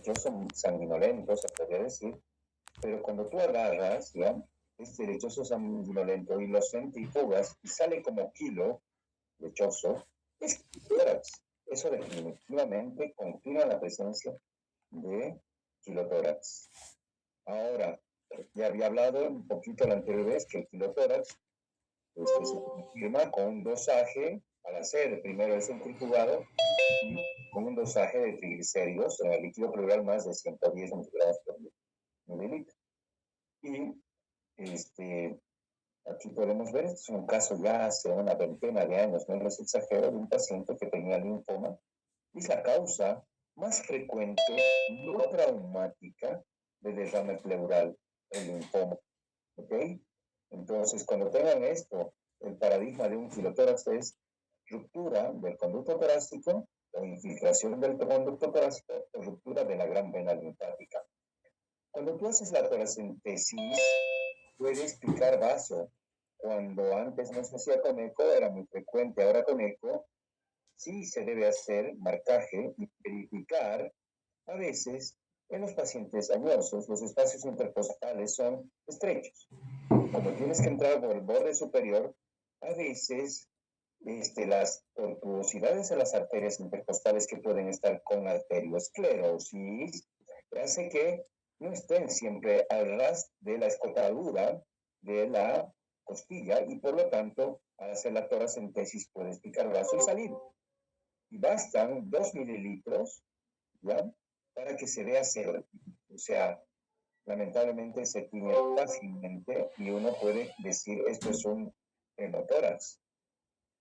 lechoso sanguinolento, se podría decir, pero cuando tú agarras, ¿ya? Este lechoso sanguinolento y lo centrifugas y sale como kilo lechoso, es tórax. Eso definitivamente confirma la presencia de kilotórax. Ahora, ya había hablado un poquito la anterior vez que el kilotórax se confirma con un dosaje, al hacer primero el centrifugado, y con un dosaje de triglicéridos en el líquido pleural más de 110 miligramos por mililitro. Y aquí podemos ver, este es un caso ya hace una veintena de años, no les exagero, de un paciente que tenía linfoma. Es la causa más frecuente, no traumática, de derrame pleural, el linfoma. ¿Ok? Entonces, cuando tengan esto, el paradigma de un kilotórax es ruptura del conducto torácico o infiltración del conducto torácico o ruptura de la gran vena linfática. Cuando tú haces la toracentesis, puedes picar vaso. Cuando antes no se hacía con eco, era muy frecuente. Ahora con eco, sí se debe hacer marcaje y verificar. A veces, en los pacientes añosos, los espacios intercostales son estrechos. Como tienes que entrar por el borde superior, a veces las tortuosidades de las arterias intercostales que pueden estar con arteriosclerosis hace que no estén siempre al ras de la escotadura de la costilla y por lo tanto al hacer la toracentesis puedes picar vaso y salir. Y bastan 2 mililitros, ¿ya? Para que se vea cero. O sea, lamentablemente se tiene fácilmente y uno puede decir esto es un hemotórax.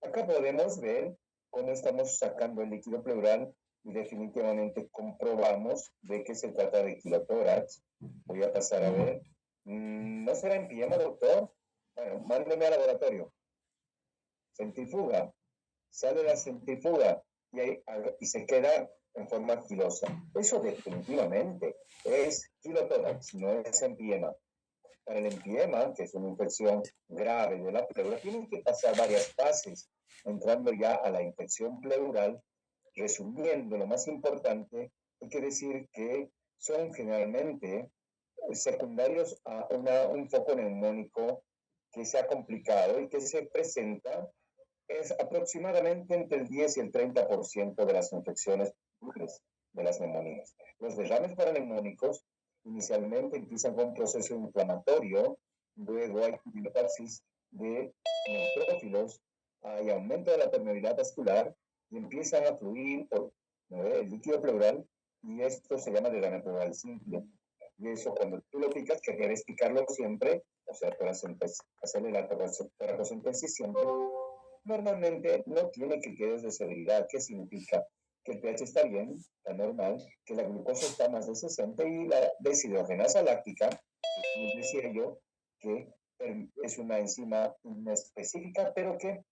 Acá podemos ver cómo estamos sacando el líquido pleural y definitivamente comprobamos de qué se trata de kilotórax. Voy a pasar a ver. ¿No será en pijama, doctor? Bueno, mándeme al laboratorio. Centrifuga. Sale la centrifuga y se queda en forma quilosa. Eso definitivamente es kilotórax, no es empiema. Para el empiema, que es una infección grave de la pleura, tienen que pasar varias fases, entrando ya a la infección pleural. Resumiendo, lo más importante, hay que decir que son generalmente secundarios a un foco neumónico que se ha complicado y que se presenta es aproximadamente entre el 10 y el 30% de las infecciones de las neumonías. Los derrames paraneumónicos inicialmente empiezan con un proceso inflamatorio, luego hay metástasis de neutrófilos, hay aumento de la permeabilidad vascular y empiezan a fluir por el líquido pleural y esto se llama derrame pleural simple. Y eso cuando tú lo picas, que debes picarlo siempre, o sea, hacerle la toracentesis siempre, normalmente no tiene criterios de severidad. ¿Qué significa? Que el pH está bien, está normal, que la glucosa está más de 60 y la deshidrogenasa láctica, decía yo, que es una enzima específica, pero que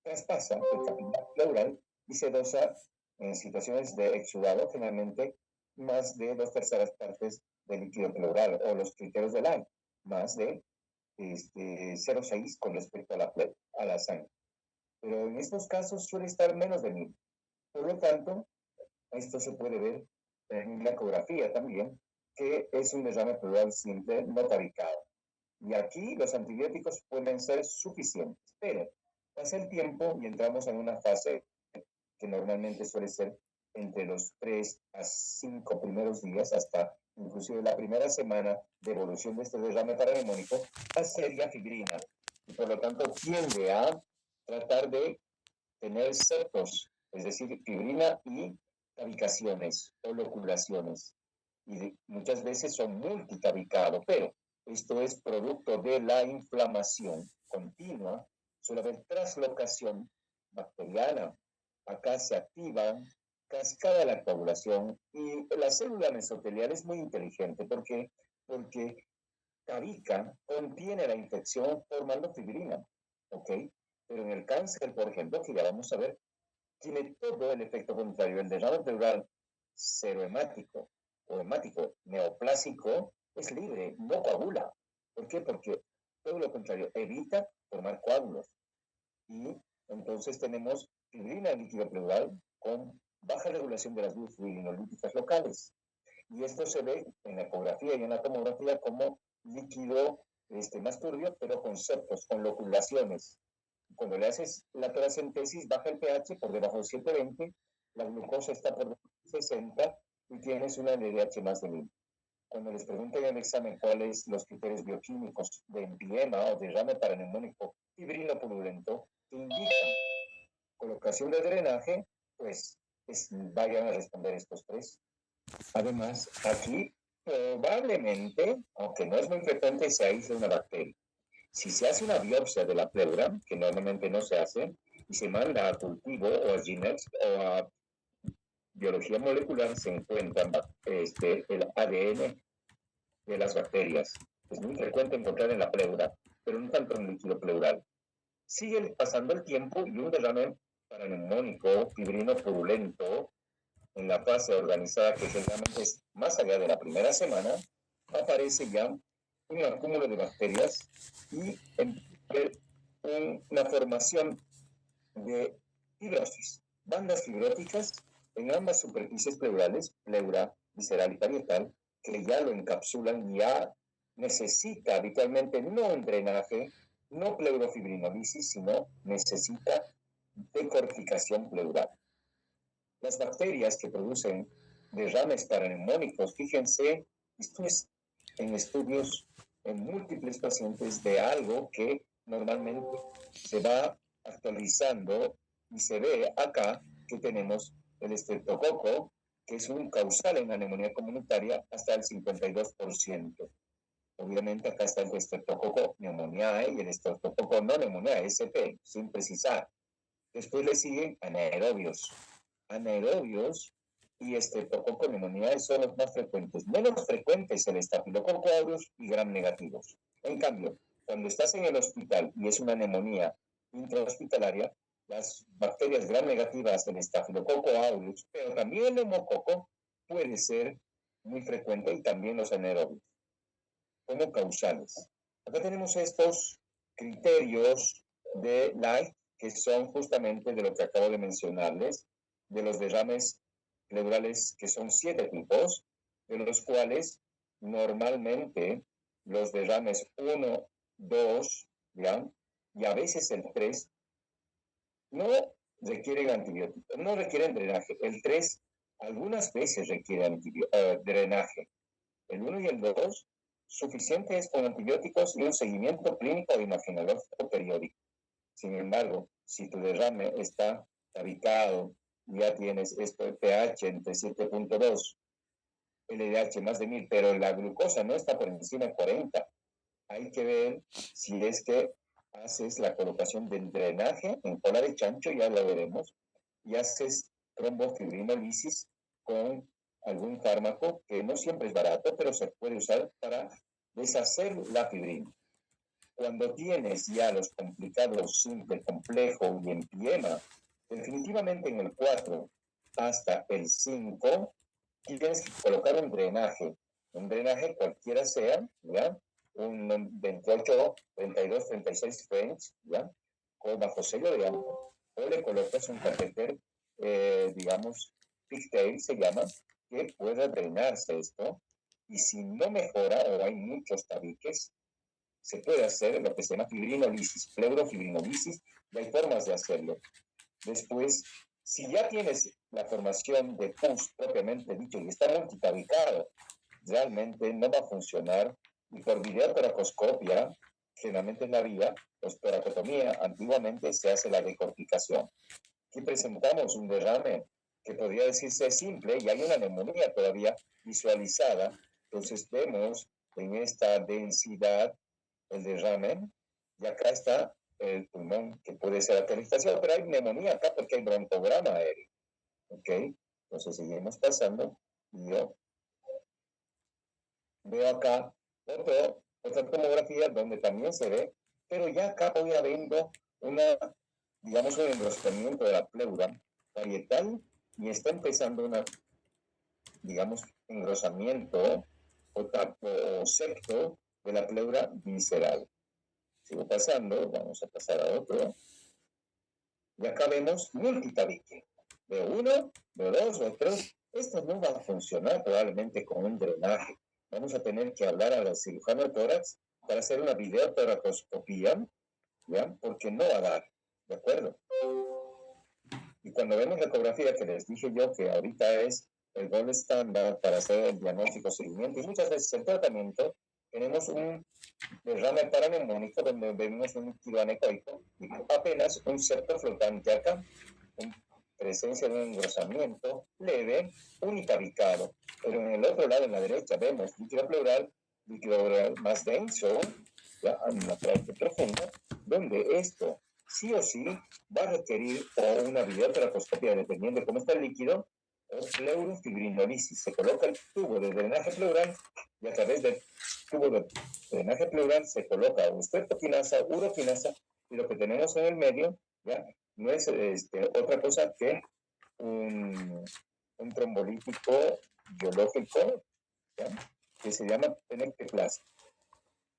traspasa el capilar pleural y se dosa en situaciones de exudado, generalmente más de 2/3 partes del líquido pleural, o los criterios de Lyme, más de 0,6 con respecto a la sangre. Pero en estos casos suele estar menos de 1000. Por lo tanto, esto se puede ver en la ecografía también, que es un derrame pleural simple no tabicado. Y aquí los antibióticos pueden ser suficientes, pero pasa el tiempo y entramos en una fase que normalmente suele ser entre los 3 a 5 primeros días, hasta inclusive la primera semana de evolución de este derrame paraneumónico, va a ser ya fibrina. Y por lo tanto tiende a tratar de tener septos, es decir, fibrina y tabicaciones o loculaciones. Y muchas veces son multitabicado, pero esto es producto de la inflamación continua, suele haber traslocación bacteriana. Acá se activa cascada de la coagulación y la célula mesotelial es muy inteligente porque tabica, contiene la infección formando fibrina, ¿ok? Pero en el cáncer, por ejemplo, que ya vamos a ver, tiene todo el efecto contrario. El derrame pleural serohemático o hemático neoplásico es libre, no coagula. ¿Por qué? Porque todo lo contrario, evita formar coágulos. Y entonces tenemos fibrina líquido pleural con baja regulación de las vías fibrinolíticas locales. Y esto se ve en la ecografía y en la tomografía como líquido más turbio, pero con septos, con loculaciones. Cuando le haces la toracentesis, baja el pH por debajo de 720, la glucosa está por debajo de 60 y tienes una LDH más de 1000. Cuando les pregunten en el examen cuáles los criterios bioquímicos de empiema o derrame paraneumónico fibrino purulento, te indican colocación de drenaje, pues vayan a responder estos tres. Además, aquí probablemente, aunque no es muy frecuente, se aísle una bacteria. Si se hace una biopsia de la pleura, que normalmente no se hace, y se manda a cultivo o a GeneX o a biología molecular, se encuentra el ADN de las bacterias. Es muy frecuente encontrar en la pleura, pero no tanto en el líquido pleural. Sigue pasando el tiempo y un derrame paraneumónico, fibrino purulento, en la fase organizada, que generalmente es más allá de la primera semana, aparece ya un acúmulo de bacterias y una formación de fibrosis, bandas fibróticas en ambas superficies pleurales, pleura, visceral y parietal, que ya lo encapsulan, ya necesita habitualmente no un drenaje, no pleurofibrinolisis, sino necesita decorticación pleural. Las bacterias que producen derrames paraneumónicos, fíjense, esto es en estudios en múltiples pacientes de algo que normalmente se va actualizando y se ve acá que tenemos el estreptococo, que es un causal en la neumonía comunitaria hasta el 52%. Obviamente acá está el estreptococo pneumoniae y el estreptococo no pneumoniae, SP, sin precisar. Después le siguen anaerobios y estreptococo pneumoniae son los más frecuentes. Menos frecuentes el estafilococo aureus y gram negativos. En cambio, cuando estás en el hospital y es una neumonía intrahospitalaria, las bacterias gram negativas del estafilococo aureus, pero también el neumococo puede ser muy frecuente y también los anaerobios como causales. Acá tenemos estos criterios de Light que son justamente de lo que acabo de mencionarles, de los derrames pleurales, que son 7 tipos, de los cuales normalmente los derrames 1, 2, ¿ya? Y a veces el 3 no requieren antibióticos, no requieren drenaje. El 3 algunas veces requiere drenaje. El 1 y el 2 suficiente es con antibióticos y un seguimiento clínico o imaginológico periódico. Sin embargo, si tu derrame está tabicado, ya tienes esto de pH entre 7.2, LDH más de 1000, pero la glucosa no está por encima de 40, hay que ver si es que haces la colocación del drenaje en cola de chancho, ya lo veremos, y haces trombofibrinolisis con algún fármaco que no siempre es barato, pero se puede usar para deshacer la fibrina. Cuando tienes ya los complicados simple, complejo y empiema, definitivamente en el 4 hasta el 5, tienes que colocar un drenaje cualquiera sea, ¿ya? Un 28, 32, 36 French, ¿ya? O bajo sello de agua. O le colocas un catéter, digamos, pigtail se llama, que pueda drenarse esto. Y si no mejora o hay muchos tabiques, se puede hacer lo que se llama fibrinolisis, pleurofibrinolisis, y hay formas de hacerlo. Después, si ya tienes la formación de pus propiamente dicho y está multitabicado, realmente no va a funcionar. Y por videotoracoscopia, generalmente en la vía, toracotomía, antiguamente se hace la decorticación. Aquí presentamos un derrame que podría decirse simple y hay una neumonía todavía visualizada. Entonces vemos en esta densidad el derrame y acá está el pulmón que puede ser arterialización, pero hay neumonía acá porque hay broncograma aéreo. ¿Ok? Entonces seguimos pasando y yo veo acá otra tomografía donde también se ve, pero ya acá voy viendo digamos, un engrosamiento de la pleura parietal y está empezando digamos, engrosamiento o septo de la pleura visceral. Sigo pasando, vamos a pasar a otro. Y acá vemos multitabique. Veo uno, veo dos, veo tres, Esto no va a funcionar probablemente con un drenaje. Vamos a tener que hablar al cirujano de tórax para hacer una videotoracoscopía, ¿ya? Porque no va a dar, ¿de acuerdo? Y cuando vemos la ecografía, que les dije yo que ahorita es el gold estándar para hacer el diagnóstico, seguimiento y muchas veces el tratamiento, tenemos un derrame paraneumónico donde vemos un líquido anecoico y apenas un septo flotante acá, en presencia de un engrosamiento leve, unitabicado. Pero en el otro lado, en la derecha, vemos líquido pleural más denso, ya en una parte profunda, donde esto sí o sí va a requerir o una videoteraposcopia, dependiendo de cómo está el líquido, o pleurofibrinolisis. Se coloca el tubo de drenaje pleural y a través del tubo de drenaje pleural se coloca o streptokinasa, urokinasa, y lo que tenemos en el medio, ¿ya? No es otra cosa que un trombolítico biológico, ¿ya? Que se llama penecteplasma.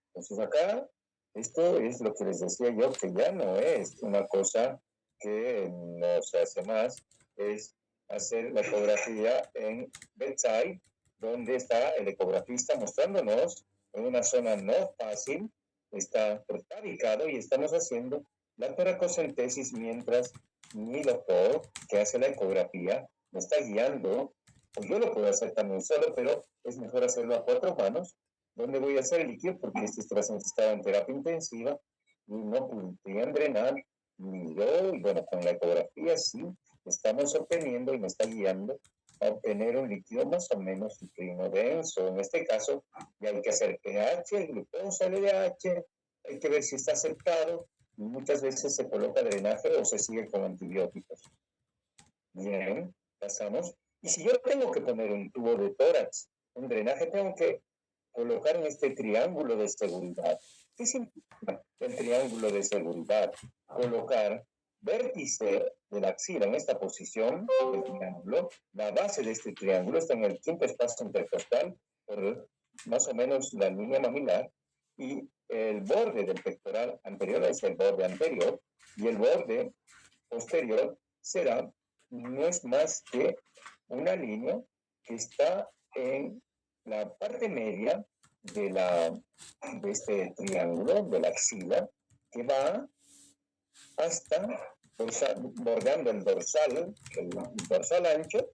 Entonces acá, esto es lo que les decía yo, que ya no es una cosa que no se hace más, es hacer la ecografía en bedside, donde está el ecografista mostrándonos en una zona no fácil, está ubicado y estamos haciendo la toracocentesis mientras mi doctor, que hace la ecografía, me está guiando, o yo lo puedo hacer también solo, pero es mejor hacerlo a 4 manos, donde voy a hacer el líquido porque este paciente estaba en terapia intensiva y no podían drenar, ni yo, y bueno, con la ecografía sí, estamos obteniendo y me está guiando a obtener un líquido más o menos citrino denso. En este caso, ya hay que hacer pH, glucosa, LDH, hay que ver si está aceptado y muchas veces se coloca drenaje o se sigue con antibióticos. Bien, pasamos. Y si yo tengo que poner un tubo de tórax, un drenaje, tengo que colocar en este triángulo de seguridad. ¿Qué significa el triángulo de seguridad? Colocar vértice de la axila en esta posición del triángulo. La base de este triángulo está en el quinto espacio intercostal, por más o menos la línea mamilar, y el borde del pectoral anterior es el borde anterior, y el borde posterior será, no es más que una línea que está en la parte media de este triángulo, de la axila, que va hasta, bordeando el dorsal ancho,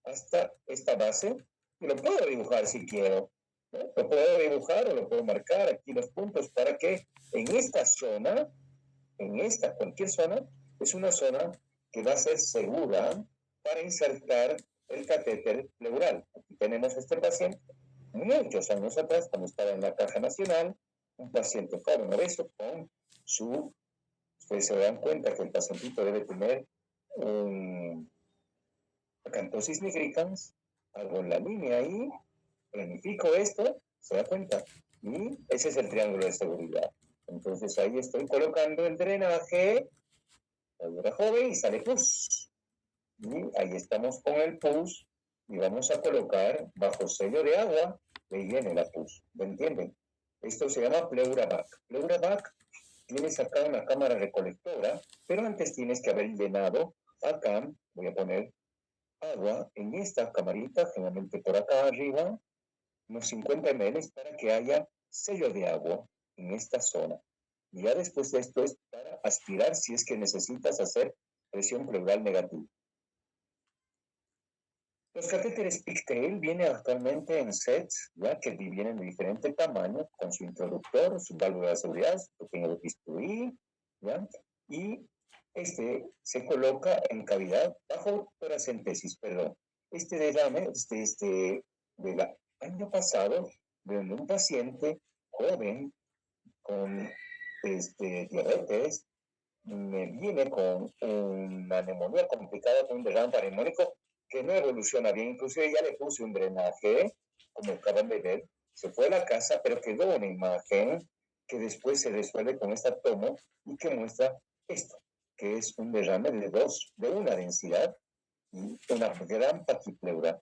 hasta esta base, y lo puedo dibujar si quiero, ¿no? Lo puedo dibujar o lo puedo marcar aquí los puntos para que en esta zona, cualquier zona, es una zona que va a ser segura para insertar el catéter pleural. Aquí tenemos a este paciente muchos años atrás, cuando estaba en la Caja Nacional, un paciente joven obeso con su, ustedes se dan cuenta que el pacientito debe tener un acantosis nigricans, hago en la línea ahí, planifico esto, se da cuenta, y ese es el triángulo de seguridad. Entonces ahí estoy colocando el drenaje, era joven y sale pus. Y ahí estamos con el pus y vamos a colocar bajo sello de agua, ahí viene la pus, ¿me entienden? Esto se llama pleura-vac. Pleura-vac, tienes acá una cámara recolectora, pero antes tienes que haber llenado acá, voy a poner agua en esta camarita, generalmente por acá arriba, unos 50 ml para que haya sello de agua en esta zona. Y ya después de esto es para aspirar si es que necesitas hacer presión pleural negativa. Los catéteres Pictail vienen actualmente en sets, ya que vienen de diferente tamaño, con su introductor, su válvula de seguridad, su pequeño bisturí, ¿ya? Y este se coloca en cavidad bajo toracentesis, perdón. Este derrame, del año pasado, de un paciente joven con diabetes, me viene con una neumonía complicada, con un derrame parenónico que no evoluciona bien. Inclusive ya le puse un drenaje, como acaban de ver, se fue a la casa, pero quedó una imagen que después se resuelve con esta tomo y que muestra esto, que es un derrame de una densidad y una gran paquipleura.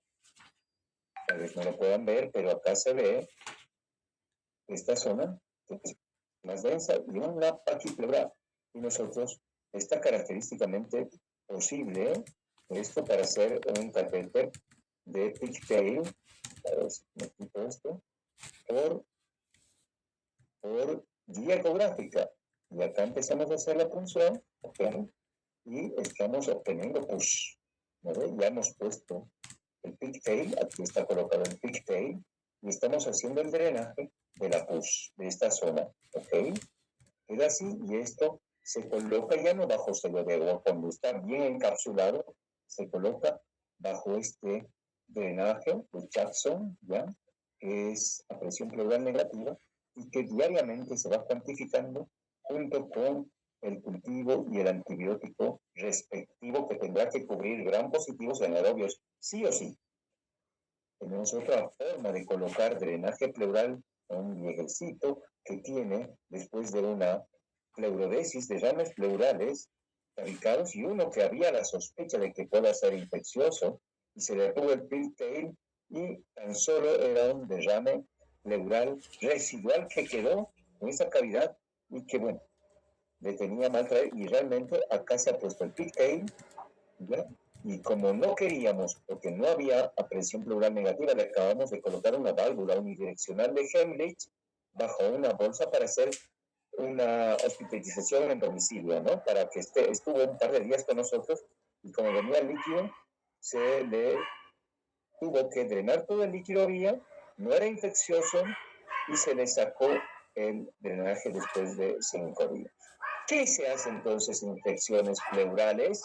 Tal vez no lo puedan ver, pero acá se ve esta zona que es más densa y una paquipleura. Y nosotros, está característicamente posible esto para hacer un catéter de pigtail, a ver si me quito esto, por guía ecográfica. Y acá empezamos a hacer la punción, ¿ok? Y estamos obteniendo push. ¿No ve? Ya hemos puesto el pigtail, aquí está colocado el pigtail, y estamos haciendo el drenaje de la push, de esta zona, ¿ok? Queda así, y esto se coloca ya no bajo sello de agua, cuando está bien encapsulado, se coloca bajo este drenaje de Jackson, ¿ya? Que es a presión pleural negativa, y que diariamente se va cuantificando junto con el cultivo y el antibiótico respectivo que tendrá que cubrir gram positivos anaerobios, sí o sí. Tenemos otra forma de colocar drenaje pleural, un viejecito que tiene, después de una pleurodesis, derrames pleurales tabicados, y uno que había la sospecha de que pueda ser infeccioso, y se le tuvo el pigtail, y tan solo era un derrame pleural residual que quedó en esa cavidad, y que, bueno, le tenía mal traer, y realmente acá se ha puesto el pigtail, ¿ya? Y como no queríamos, porque no había presión pleural negativa, le acabamos de colocar una válvula unidireccional de Hemlich bajo una bolsa para hacer una hospitalización en domicilio, ¿no? Para que estuvo un par de días con nosotros, y como venía líquido, se le tuvo que drenar todo el líquido vía, no era infeccioso, y se le sacó el drenaje después de 5 días. ¿Qué se hace entonces en infecciones pleurales?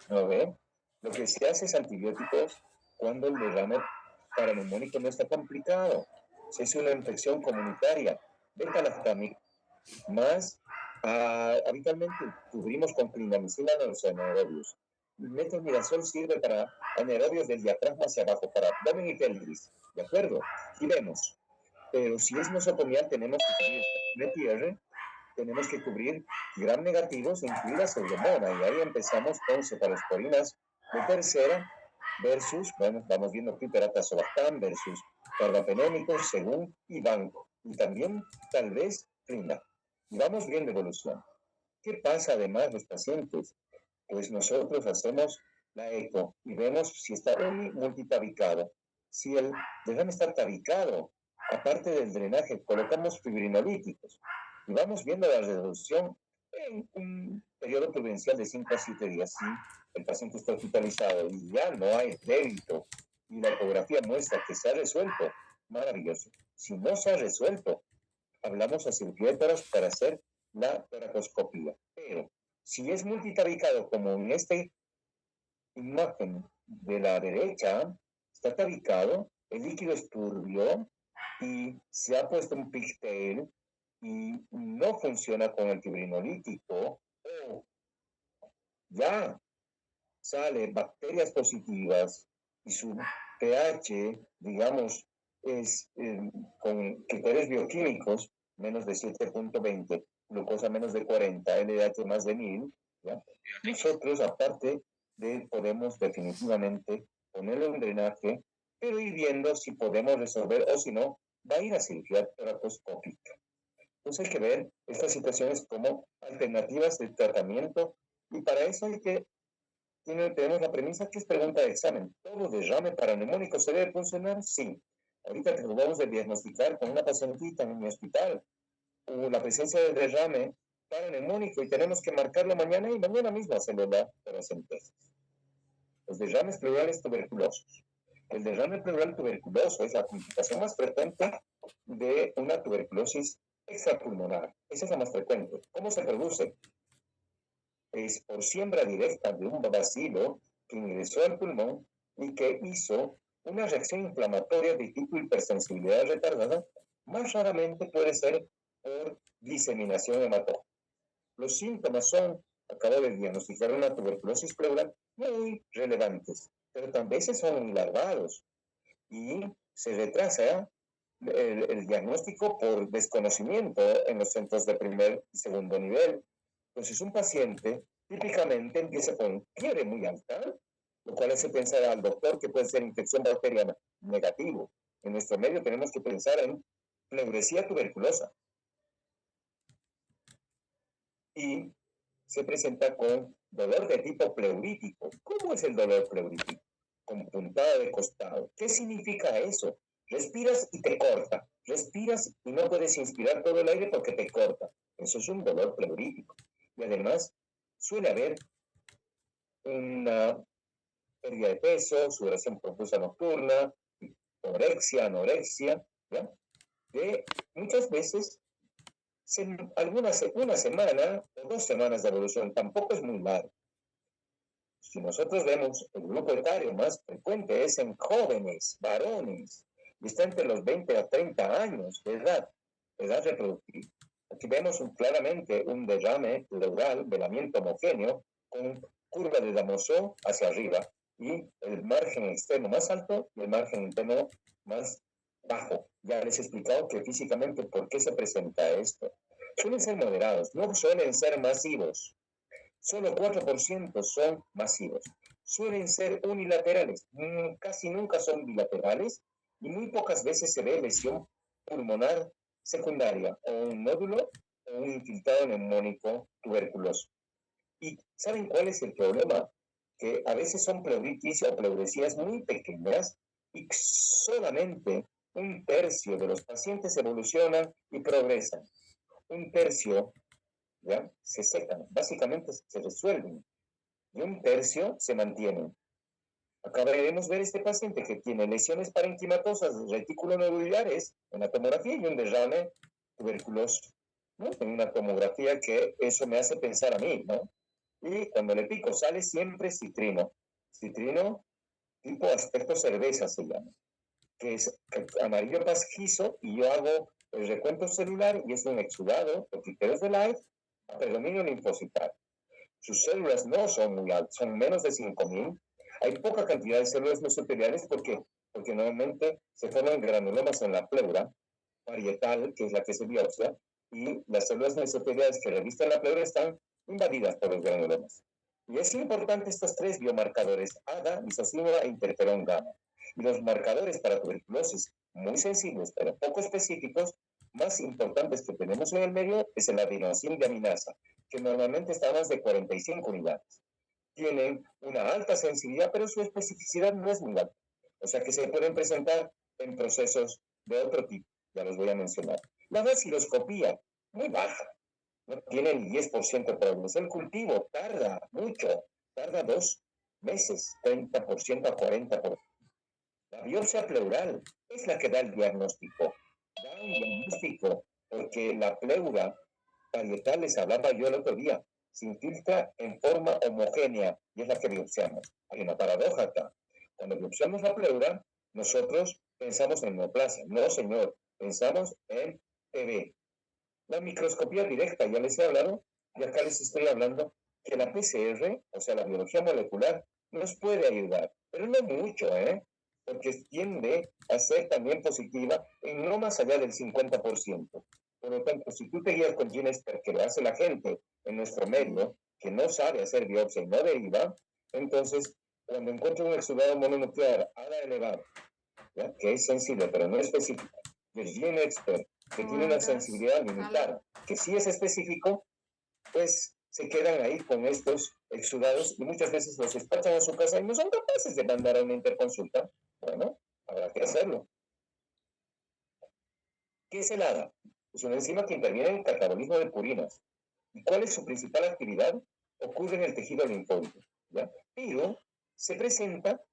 ¿No ve? Lo que se hace es antibióticos cuando el derrame paraneumónico no está complicado. Si es una infección comunitaria, beta-lactámico, más habitualmente cubrimos con clindamicina a los anaerobios. Metronidazol sirve para anaerobios del diafragma hacia abajo, para abdomen y pelvis, ¿de acuerdo? Y vemos, pero si es nosocomial tenemos que cubrir BTR, tenemos que cubrir gram negativos, incluida pseudomonas, y ahí empezamos con cefalosporinas de tercera versus, bueno, vamos viendo piperatazobactam versus carbapenémicos según y banco, y también tal vez clima. Y vamos viendo evolución. ¿Qué pasa además los pacientes? Pues nosotros hacemos la eco y vemos si está multitabicado. Si el derrame está tabicado, aparte del drenaje, colocamos fibrinolíticos y vamos viendo la resolución en un periodo prudencial de 5 a 7 días. Si el paciente está hospitalizado y ya no hay débito y la ecografía muestra que se ha resuelto, maravilloso. Si no se ha resuelto, hablamos a cirugía para hacer la toracoscopía. Pero si es multitabicado, como en esta imagen de la derecha, está tabicado, el líquido es turbio y se ha puesto un pigtail y no funciona con el fibrinolítico, o ya sale bacterias positivas y su pH, digamos, es con criterios bioquímicos menos de 7.20, glucosa menos de 40, LDH más de 1000, ¿ya? Nosotros, aparte podemos definitivamente ponerle un drenaje, pero ir viendo si podemos resolver, o si no, va a ir a cirugía toracoscópica. Entonces hay que ver estas situaciones como alternativas de tratamiento, y para eso tenemos la premisa que es pregunta de examen. ¿Todo derrame paraneumónico se debe funcionar? Sí. Ahorita que vamos a diagnosticar con una pacientita en mi hospital la presencia de derrame paraneumónico, y tenemos que marcarlo mañana, y mañana mismo hacerlo la paracentesis. Los derrames pleurales tuberculosos. El derrame pleural tuberculoso es la complicación más frecuente de una tuberculosis extrapulmonar. Esa es la más frecuente. ¿Cómo se produce? Es por siembra directa de un bacilo que ingresó al pulmón y que hizo una reacción inflamatoria de tipo hipersensibilidad retardada. Más raramente puede ser por diseminación hematógena. Los síntomas son, acabo de diagnosticar una tuberculosis pleural, muy relevantes, pero también son larvados, y se retrasa el diagnóstico por desconocimiento en los centros de primer y segundo nivel. Entonces, un paciente típicamente empieza con fiebre muy alta, lo cual hace pensar al doctor que puede ser infección bacteriana. Negativo. En nuestro medio tenemos que pensar en pleuresía tuberculosa. Y se presenta con dolor de tipo pleurítico. ¿Cómo es el dolor pleurítico? con puntada de costado. ¿Qué significa eso? Respiras y te corta. Respiras y no puedes inspirar todo el aire porque te corta. Eso es un dolor pleurítico. Y además suele haber una pérdida de peso, sudoración profusa nocturna, anorexia, ¿ya? Que muchas veces una semana o 2 semanas de evolución tampoco es muy largo. Si nosotros vemos el grupo etario más frecuente es en jóvenes, varones, y está entre los 20 a 30 años de edad reproductiva. Aquí vemos claramente un derrame pleural, velamiento homogéneo, con curva de Damosó hacia arriba, y el margen externo más alto y el margen interno más bajo. Ya les he explicado que físicamente por qué se presenta esto. Suelen ser moderados, no suelen ser masivos. Solo 4% son masivos. Suelen ser unilaterales, casi nunca son bilaterales y muy pocas veces se ve lesión pulmonar secundaria o un nódulo o un infiltrado neumónico tuberculoso. ¿Y saben cuál es el problema? Que a veces son pleuritis o pleuresías muy pequeñas y solamente 1/3 de los pacientes evolucionan y progresan. 1/3 ¿ya? Se secan, básicamente se resuelven, y 1/3 se mantienen. Acabaremos ver este paciente que tiene lesiones parenquimatosas reticulonodulares en la tomografía y un derrame tuberculoso, ¿no? En una tomografía que eso me hace pensar a mí, ¿no? Y cuando le pico sale siempre citrino tipo aspecto cerveza se llama, que es amarillo pajizo, y yo hago el recuento celular y es un exudado por criterios de Light a predominio linfocitario. Sus células no son muy altas, son menos de 5.000. Hay poca cantidad de células mesoteliales porque normalmente se forman granulomas en la pleura parietal, que es la que se biopsia, y las células mesoteliales que revisten la pleura están invadidas por los granulomas. Y es importante estos 3 biomarcadores, ADA, lisocima e interferón gamma. Y los marcadores para tuberculosis, muy sensibles pero poco específicos, más importantes que tenemos en el medio, es el adenosín deaminasa, que normalmente está a más de 45 unidades. Tienen una alta sensibilidad, pero su especificidad no es muy alta. O sea que se pueden presentar en procesos de otro tipo, ya los voy a mencionar. La vaciloscopía, muy baja, no tiene el 10% de probabilidades. El cultivo tarda mucho, tarda 2 meses, 30% a 40%. La biopsia pleural es la que da el diagnóstico. Da un diagnóstico porque la pleura parietal, les hablaba yo el otro día, se infiltra en forma homogénea y es la que biopsiamos. Hay una paradoja acá. Cuando biopsiamos la pleura, nosotros pensamos en neoplasia. No, señor, pensamos en TB. La microscopía directa, ya les he hablado, y acá les estoy hablando que la PCR, o sea, la biología molecular, nos puede ayudar, pero no mucho, porque tiende a ser también positiva en no más allá del 50%. Por lo tanto, si tú te guías con GeneXpert, que lo hace la gente en nuestro medio, que no sabe hacer biopsia y no deriva, entonces, cuando encuentra un exudado mononuclear ADA elevado, ¿ya? Que es sensible, pero no específico, del GeneXpert, que tiene una sensibilidad limitada, que sí es específico, pues se quedan ahí con estos exudados y muchas veces los despachan a su casa y no son capaces de mandar a una interconsulta. Bueno, habrá que hacerlo. ¿Qué es el ADA? Es una enzima que interviene en el catabolismo de purinas. ¿Y cuál es su principal actividad? Ocurre en el tejido linfóide, ¿ya? Pero se presenta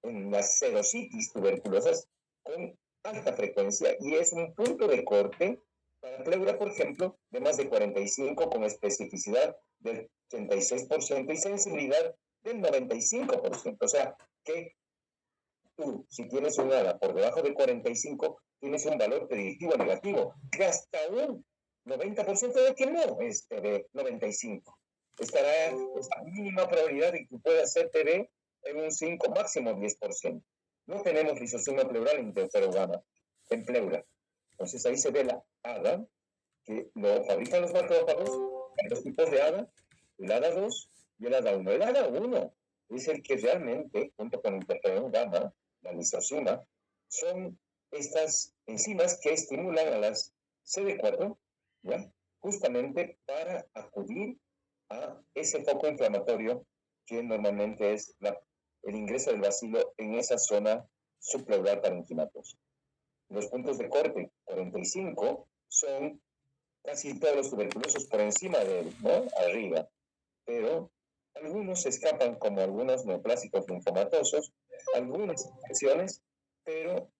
en las serositis tuberculosas con alta frecuencia y es un punto de corte para pleura, por ejemplo, de más de 45 con especificidad del 86% y sensibilidad del 95%. O sea, que tú, si tienes un ADA por debajo de 45, tienes un valor predictivo negativo, que hasta un 90% de que no es TB 95. Estará esta mínima probabilidad de que pueda ser TB en un 5, máximo 10%. No tenemos lisosoma pleural en interferón en pleura. Entonces ahí se ve la ADA, que lo fabrican los macrófagos, hay 2 tipos de ADA, el ADA2 y el ADA1. El ADA1 es el que realmente, junto con interferón gamma, la lisosima, son estas enzimas que estimulan a las CD4, ¿ya? Justamente para acudir a ese foco inflamatorio que normalmente es la el ingreso del bacilo en esa zona subpleural parenquimatosa. Los puntos de corte 45 son casi todos los tuberculosos por encima de él, ¿no? Arriba. Pero algunos se escapan, como algunos neoplásicos linfomatosos, algunas infecciones, pero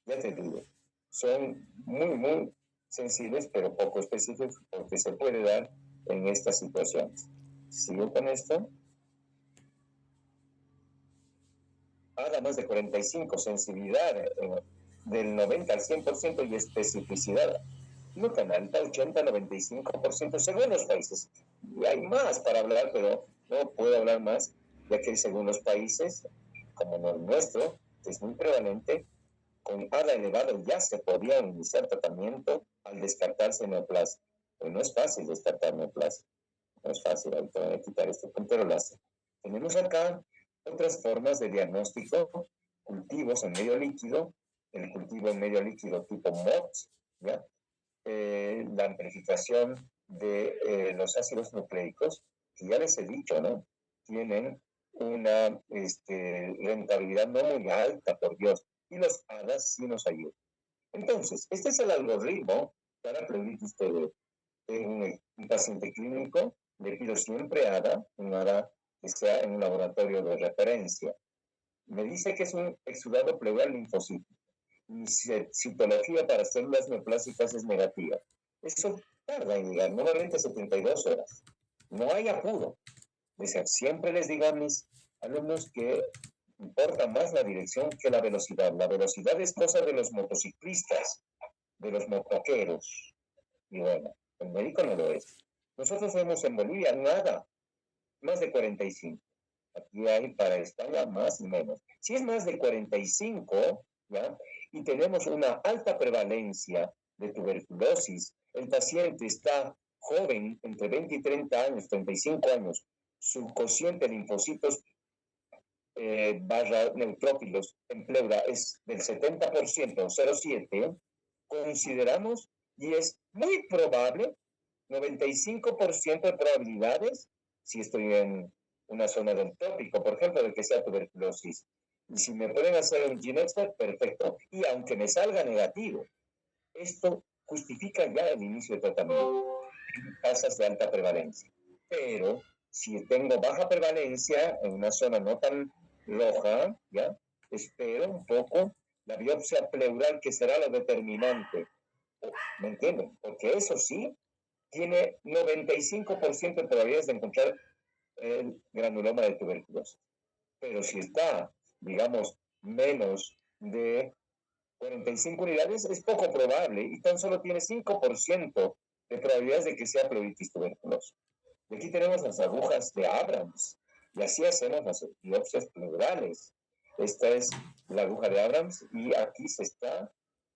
ya te digo, son muy sensibles, pero poco específicos, porque se puede dar en estas situaciones. ¿Sigo con esto? ADA más de 45, sensibilidad del 90 al 100% y especificidad no tan alta, 80-95% según los países. Y hay más para hablar, pero no puedo hablar más, ya que según los países, como el nuestro, que es muy prevalente, con ADA elevado ya se podía iniciar tratamiento al descartarse neoplasia. Pero no es fácil descartar neoplasia. No es fácil, ahorita voy a quitar este puntero láser. Tenemos acá otras formas de diagnóstico, cultivos en medio líquido, el cultivo en medio líquido tipo MOTS, ¿ya? La amplificación de los ácidos nucleicos, que ya les he dicho, ¿no? Tienen una rentabilidad no muy alta, por Dios, y los ADAs sí nos ayudan. Entonces, este es el algoritmo para pleuritis TB. En un paciente clínico le pido siempre ADA, un ADA que sea en un laboratorio de referencia. Me dice que es un exudado pleural linfocítico. Mi citología para células neoplásicas es negativa. Eso tarda en llegar, normalmente 72 horas. No hay apuro. Siempre les digo a mis alumnos que importa más la dirección que la velocidad. La velocidad es cosa de los motociclistas, de los motoqueros. Y bueno, el médico no lo es. Nosotros vemos en Bolivia nada, más de 45. Aquí hay para España más y menos. Si es más de 45, ¿ya? Y tenemos una alta prevalencia de tuberculosis, el paciente está joven, entre 20 y 30 años, 35 años, su cociente de linfocitos barra neutrófilos en pleura es del 70%, 0,7, consideramos, y es muy probable, 95% de probabilidades, si estoy en una zona del trópico, por ejemplo, de que sea tuberculosis. Y si me pueden hacer un GeneXpert, perfecto. Y aunque me salga negativo, esto justifica ya el inicio de tratamiento en tasas de alta prevalencia. Pero si tengo baja prevalencia en una zona no tan roja, ¿ya? Espero un poco la biopsia pleural, que será lo determinante. ¿Me entienden? Porque eso sí, tiene 95% de probabilidades de encontrar el granuloma de tuberculosis. Pero si está, digamos, menos de 45 unidades, es poco probable y tan solo tiene 5% de probabilidades de que sea pleuritis tuberculosa. Y aquí tenemos las agujas de Abrams y así hacemos las biopsias pleurales. Esta es la aguja de Abrams y aquí se está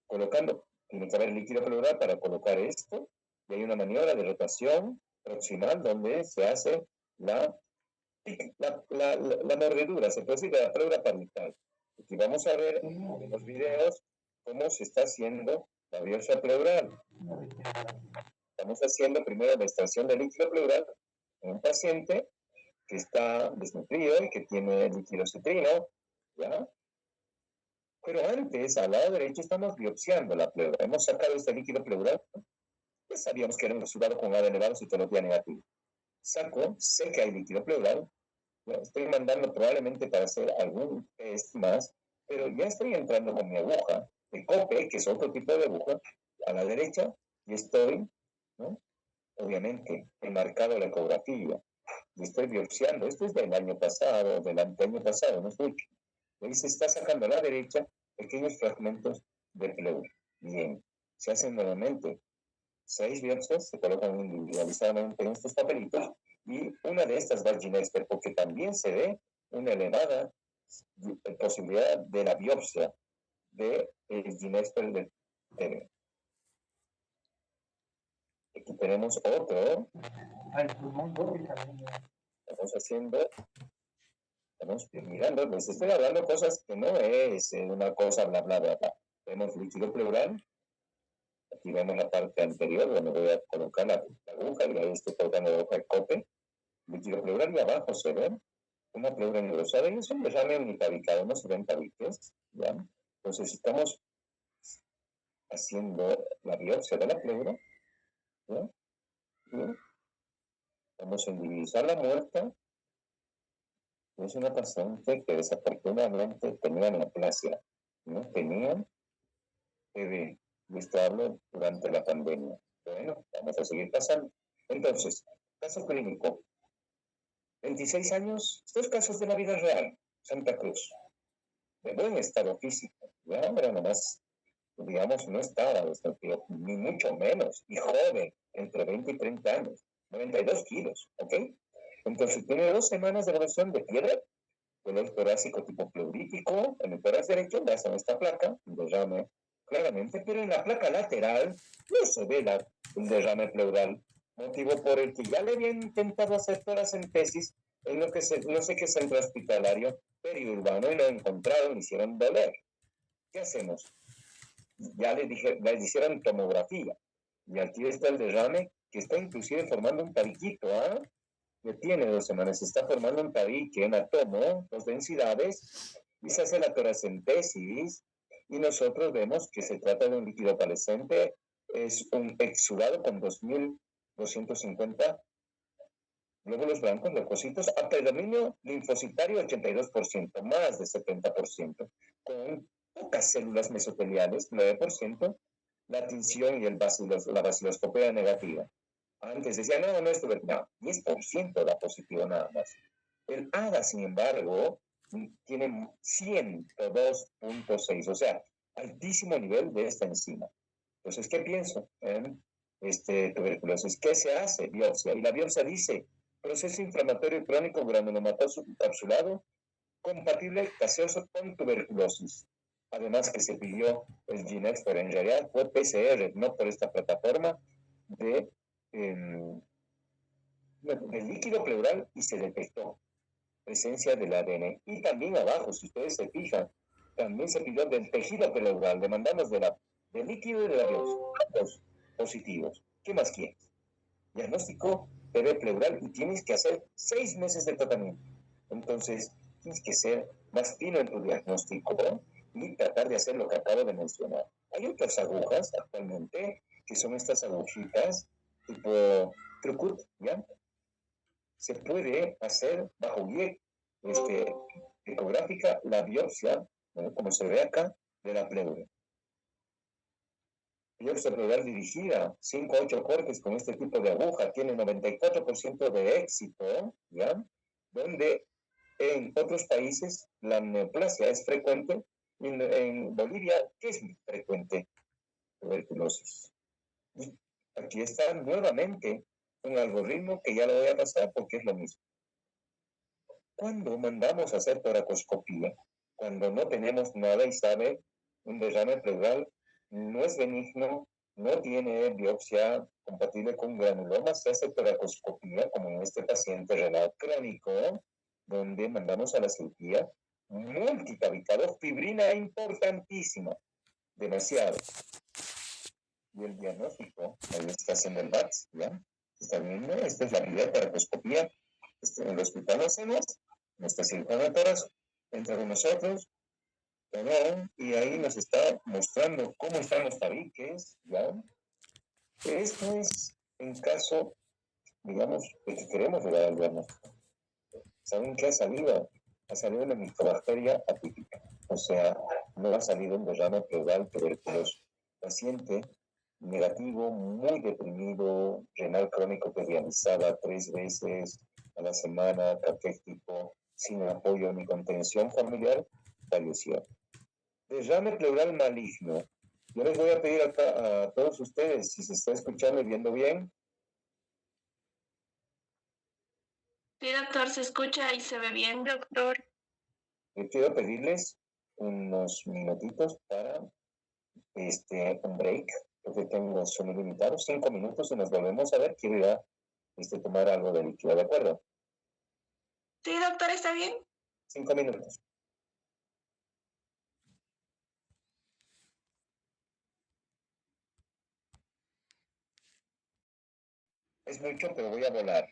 colocando, tiene que haber líquido pleural para colocar esto, y hay una maniobra de rotación proximal donde se hace la mordedura, se puede decir, de la pleura parietal. Aquí vamos a ver en los videos cómo se está haciendo la biopsia pleural. Estamos haciendo primero la extracción del líquido pleural en un paciente que está desnutrido y que tiene líquido citrino, ¿ya? Pero antes, al lado derecho, estamos biopsiando la pleura. Hemos sacado este líquido pleural. Ya sabíamos que era un exudado con ADA elevado, citología negativa. Saco, sé que hay líquido pleural. Ya estoy mandando probablemente para hacer algún test más, pero ya estoy entrando con mi aguja de COPE, que es otro tipo de aguja, a la derecha, y estoy, ¿no? Obviamente, he marcado la ecografía y estoy biopsiando. Esto es del año pasado, del anteaño pasado, no es mucho. Ahí se está sacando a la derecha pequeños fragmentos de pleura. Bien, se hacen nuevamente 6 biopsias, se colocan individualizadamente en estos papelitos y una de estas va al GeneXpert porque también se ve una elevada posibilidad de la biopsia del GeneXpert de TB. Aquí tenemos otro. Estamos haciendo, estamos mirando, les estoy hablando cosas que no es una cosa bla bla bla bla. Vemos líquido pleural. Aquí vemos la parte anterior donde voy a colocar la aguja y ahí estoy colocando la hoja de COPE, líquido pleural y abajo se ve una pleura neurosada y es un derrame unitabicado, no se ven tabiques, ¿ya? Entonces estamos haciendo la biopsia de la pleura, ¿ya? Y vamos a individualizar la muerta. Es una paciente que desafortunadamente tenía neoplasia, no tenía TB, y esto hablo durante la pandemia. Bueno, vamos a seguir pasando. Entonces, caso clínico, 26 años, estos casos de la vida real, Santa Cruz, de buen estado físico, ya, pero nomás, digamos, no estaba desnutrido, ni mucho menos, y joven, entre 20 y 30 años, 92 kilos, ¿ok? Entonces, tiene 2 semanas de evaluación de piedra, dolor torácico tipo pleurítico, en el tórax derecho, le hacen esta placa, un derrame, claramente, pero en la placa lateral no se ve el derrame pleural, motivo por el que ya le habían intentado hacer toracentesis en lo que no sé qué centro hospitalario periurbano y lo encontraron, le hicieron doler. ¿Qué hacemos? Ya le hicieron tomografía y aquí está el derrame que está inclusive formando un tabiquito, ¿ah? Que tiene 2 semanas, se está formando un tabique en átomo, 2 densidades, y se hace la toracentesis, y nosotros vemos que se trata de un líquido palescente, es un exudado con 2.250 glóbulos blancos, leucocitos, a predominio linfocitario 82%, más de 70%, con pocas células mesoteliales, 9%, la tinción y la vaciloscopia negativa. Antes decía, no, no es tuberculosis, no, 10% da positivo nada más. El ADA, sin embargo, tiene 102.6, o sea, altísimo nivel de esta enzima. Entonces, ¿qué pienso? Tuberculosis. ¿Qué se hace? Biopsia. Y la biopsia dice, proceso inflamatorio crónico granulomatoso encapsulado compatible gaseoso con tuberculosis. Además que se pidió el GeneX, pero en realidad fue PCR, no por esta plataforma de, del líquido pleural y se detectó presencia del ADN. Y también abajo, si ustedes se fijan, también se pidió del tejido pleural, demandamos del líquido y de la biopsia, los positivos. ¿Qué más quieres? Diagnóstico TB pleural y tienes que hacer 6 meses de tratamiento. Entonces, tienes que ser más fino en tu diagnóstico, ¿no? Y tratar de hacer lo que acabo de mencionar. Hay otras agujas actualmente que son estas agujitas tipo Trucut, ¿ya? Se puede hacer bajo guía ecográfica la biopsia, ¿no? Como se ve acá, de la pleura. Biopsia pleural dirigida, 5 a 8 cortes con este tipo de aguja, tiene 94% de éxito, ¿ya? Donde en otros países la neoplasia es frecuente, en Bolivia, ¿qué es frecuente? Tuberculosis. Y aquí está nuevamente un algoritmo que ya lo voy a pasar porque es lo mismo. Cuando mandamos a hacer toracoscopía, cuando no tenemos nada y sabe un derrame pleural, no es benigno, no tiene biopsia compatible con granuloma, se hace toracoscopía, como en este paciente renal crónico, donde mandamos a la cirugía multitabicado, fibrina importantísima, demasiado. Y el diagnóstico, ahí está haciendo el VATS, ¿ya? Está viendo, esta es la primera toracoscopía, en el hospital lo hacemos, nuestra cirujana de toras entra con nosotros, y ahí nos está mostrando cómo están los tabiques, ¿ya? Esto es en caso, digamos, de que queremos llegar al diagnóstico. ¿Saben qué ha salido? Ha salido una micobacteria atípica, o sea, no ha salido un derrame pleural tuberculoso. Paciente negativo, muy deprimido, renal crónico que realizaba 3 veces a la semana, catético, sin apoyo ni contención familiar, falleció. Derrame pleural maligno. Yo les voy a pedir a todos ustedes, si se está escuchando y viendo bien. Sí, doctor, se escucha y se ve bien, doctor. Yo quiero pedirles unos minutitos para un break, porque tengo sueño limitado, 5 minutos y nos volvemos a ver. Quiero ir a tomar algo de líquido, ¿de acuerdo? Sí, doctor, ¿está bien? 5 minutos. Es mucho, pero voy a volar.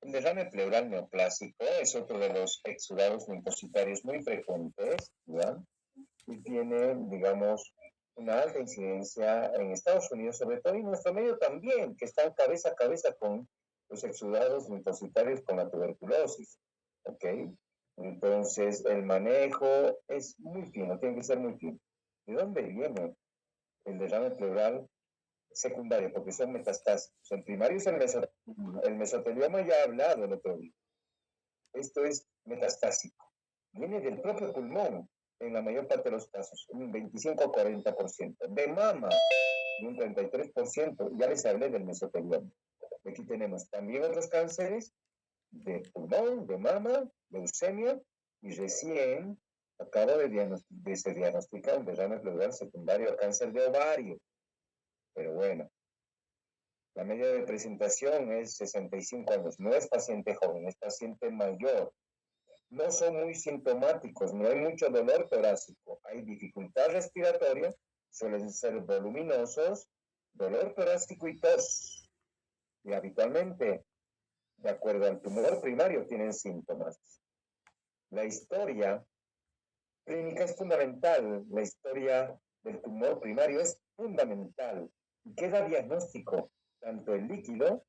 El derrame pleural neoplásico es otro de los exudados linfocitarios muy frecuentes, ¿ya? Y tiene, digamos, una alta incidencia en Estados Unidos, sobre todo, y en nuestro medio también, que están cabeza a cabeza con los exudados linfocitarios con la tuberculosis, ¿ok? Entonces, el manejo es muy fino, tiene que ser muy fino. ¿De dónde viene el derrame pleural secundario? Porque son metastásicos. En primario es el mesotelioma, ya he hablado el otro día. Esto es metastásico. Viene del propio pulmón, en la mayor parte de los casos, un 25 o 40%. De mama, de un 33%. Ya les hablé del mesotelioma. Aquí tenemos también otros cánceres de pulmón, de mama, leucemia, y recién acabo de se diagnosticar un derrame pleural secundario a cáncer de ovario. Pero bueno, la media de presentación es 65 años. No es paciente joven, es paciente mayor. No son muy sintomáticos, no hay mucho dolor torácico, hay dificultad respiratoria, suelen ser voluminosos, dolor torácico y tos. Y habitualmente, de acuerdo al tumor primario, tienen síntomas. La historia clínica es fundamental, la historia del tumor primario es fundamental. Y queda diagnóstico, tanto el líquido,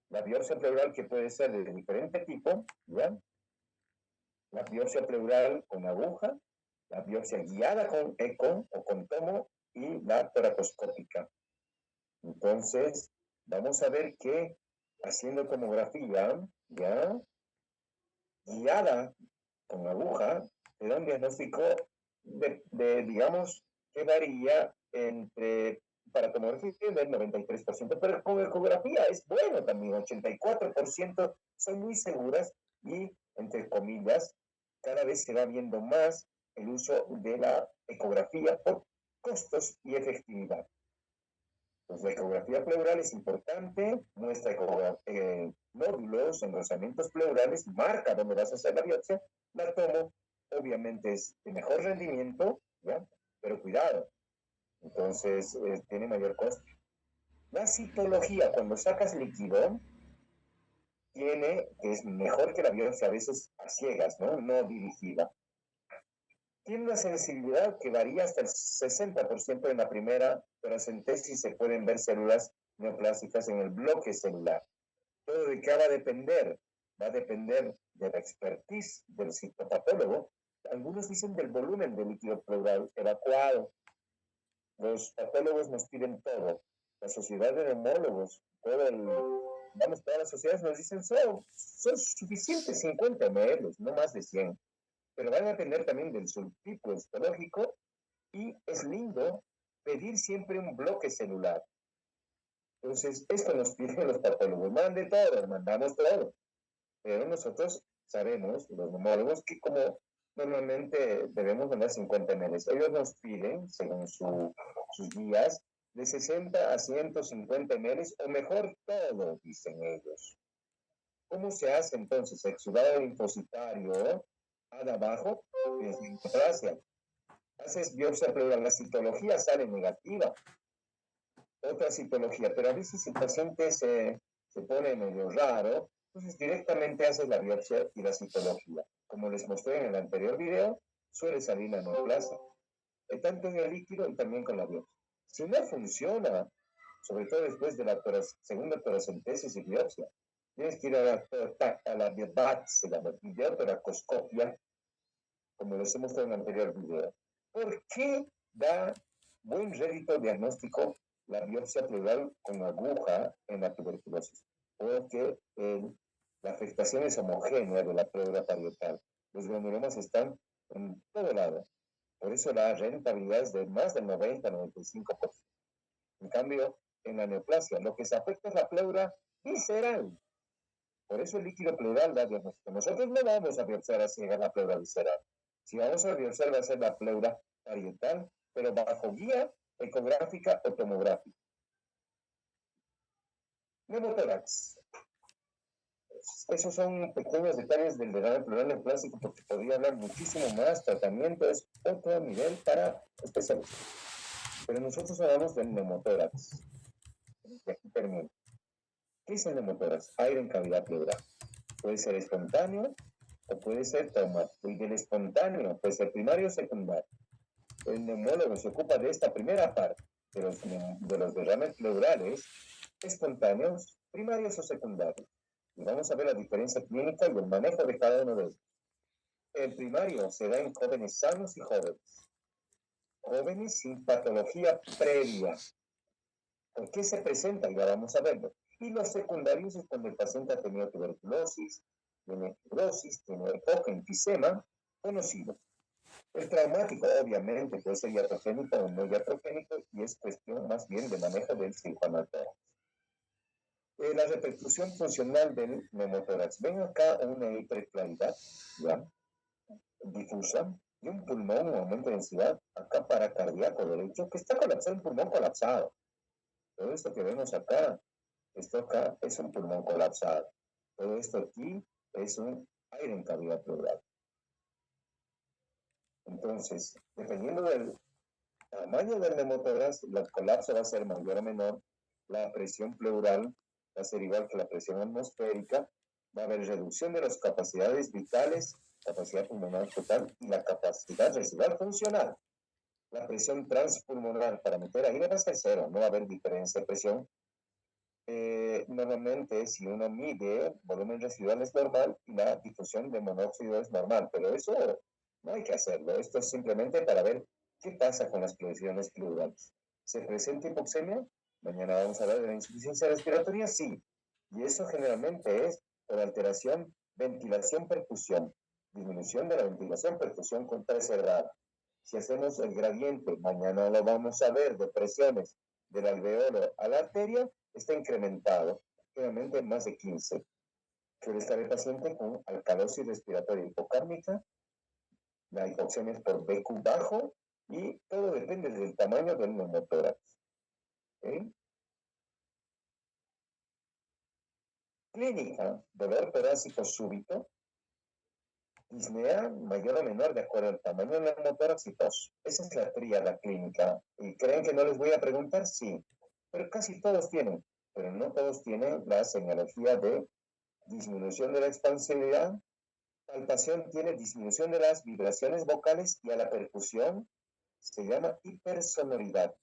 la biopsia pleural que puede ser de diferente tipo, ¿ya? La biopsia pleural con aguja, la biopsia guiada con eco o con tomo y la toracoscópica. Entonces, vamos a ver que haciendo tomografía, ya, guiada con aguja, te da un diagnóstico digamos, que varía entre, para tomografía del 93%, pero con ecografía es bueno también, 84% son muy seguras y, entre comillas, cada vez se va viendo más el uso de la ecografía por costos y efectividad. Pues la ecografía pleural es importante, muestra nódulos, engrosamientos pleurales, marca dónde vas a hacer la biopsia, la tomo, obviamente es de mejor rendimiento, ¿ya? Pero cuidado, entonces tiene mayor costo. La citología, cuando sacas líquido, es mejor que la biopsia a veces a ciegas, ¿no? No dirigida. Tiene una sensibilidad que varía hasta el 60% en la primera paracentesis. Se pueden ver células neoplásicas en el bloque celular. Todo de qué va a depender. Va a depender de la expertise del citopatólogo. Algunos dicen del volumen del líquido pleural evacuado. Los patólogos nos piden todo. La sociedad de neumólogos, todas las sociedades nos dicen son suficientes 50 ml, no más de 100. Pero van a depender también del subtipo histológico y es lindo pedir siempre un bloque celular. Entonces, esto nos piden los patólogos, mande todo, mandamos todo. Pero nosotros sabemos, los neumólogos, que como normalmente debemos mandar 50 ml, ellos nos piden, según sus guías, de 60 a 150 ml, o mejor todo, dicen ellos. ¿Cómo se hace entonces? Exudado linfocitario, de abajo, es neoplasia. Haces biopsia pleural, la citología sale negativa. Otra citología, pero a veces el paciente se pone medio raro, entonces directamente haces la biopsia y la citología. Como les mostré en el anterior video, suele salir la neoplasia, tanto en el líquido y también con la biopsia. Si no funciona, sobre todo después de la segunda toracentesis y biopsia, tienes que ir a la BAT, se llama videotoracoscopia, como les he mostrado en el anterior video. ¿Por qué da buen rédito diagnóstico la biopsia pleural con aguja en la tuberculosis? Porque la afectación es homogénea de la pleura parietal. Los granulomas están en todo lado. Por eso la rentabilidad es de más del 90-95%. En cambio, en la neoplasia, lo que se afecta es la pleura visceral. Por eso el líquido pleural da diagnóstico. Nosotros no vamos a biopsiar a ciegas la pleura visceral. Si vamos a biopsiar, va a ser la pleura parietal, pero bajo guía ecográfica o tomográfica. Neumotórax. Esos son pequeños detalles del derrame pleural neoplásico, porque podría hablar muchísimo más. Tratamiento es otro nivel para especialistas. Pero nosotros hablamos del neumotórax. Y aquí termino. ¿Qué es el neumotórax? Aire en cavidad pleural. Puede ser espontáneo o puede ser traumático. Y del espontáneo puede ser primario o secundario. El neumólogo se ocupa de esta primera parte, de los derrames pleurales espontáneos, primarios o secundarios. Y vamos a ver la diferencia clínica y el manejo de cada uno de ellos. El primario se da en jóvenes sanos y jóvenes sin patología previa. ¿Por qué se presenta? Ya vamos a verlo. Y los secundarios es cuando el paciente ha tenido tuberculosis, tiene fibrosis, tiene EPOC, enfisema, conocido. El traumático, obviamente, puede ser iatrogénico o no iatrogénico y es cuestión más bien de manejo del cirujano. La repercusión funcional del neumotórax. Ven acá una hiperclaridad, ¿ya? Difusa, y un pulmón, un aumento de densidad, acá para cardíaco derecho, que está colapsado, un pulmón colapsado. Todo esto que vemos acá, esto acá es un pulmón colapsado. Todo esto aquí es un aire en cavidad pleural. Entonces, dependiendo del tamaño del neumotórax, el colapso va a ser mayor o menor, la presión pleural va a ser igual que la presión atmosférica, va a haber reducción de las capacidades vitales, capacidad pulmonar total y la capacidad residual funcional. La presión transpulmonar para meter aire va a ser cero, no va a haber diferencia de presión. Normalmente, si uno mide, volumen residual es normal y la difusión de monóxido es normal, pero eso no hay que hacerlo. Esto es simplemente para ver qué pasa con las presiones pleurales. ¿Se presenta hipoxemia? Mañana vamos a hablar de la insuficiencia respiratoria, sí. Y eso generalmente es por alteración, ventilación, perfusión. Disminución de la ventilación, perfusión preservada. Si hacemos el gradiente, mañana lo vamos a ver, de presiones del alveolo a la arteria, está incrementado, generalmente más de 15. Suele estar el paciente con alcalosis respiratoria hipocárnica, la hipoxemia es por BQ bajo y todo depende del tamaño del neumotórax. ¿Okay? Clínica, dolor torácico súbito, disnea mayor o menor de acuerdo al tamaño del neumotórax y tos. Esa es la tríada clínica. ¿Y creen que no les voy a preguntar? Sí, pero casi todos tienen, pero no todos tienen la señalogía de disminución de la expansividad. Palpación tiene disminución de las vibraciones vocales y a la percusión se llama hipersonoridad.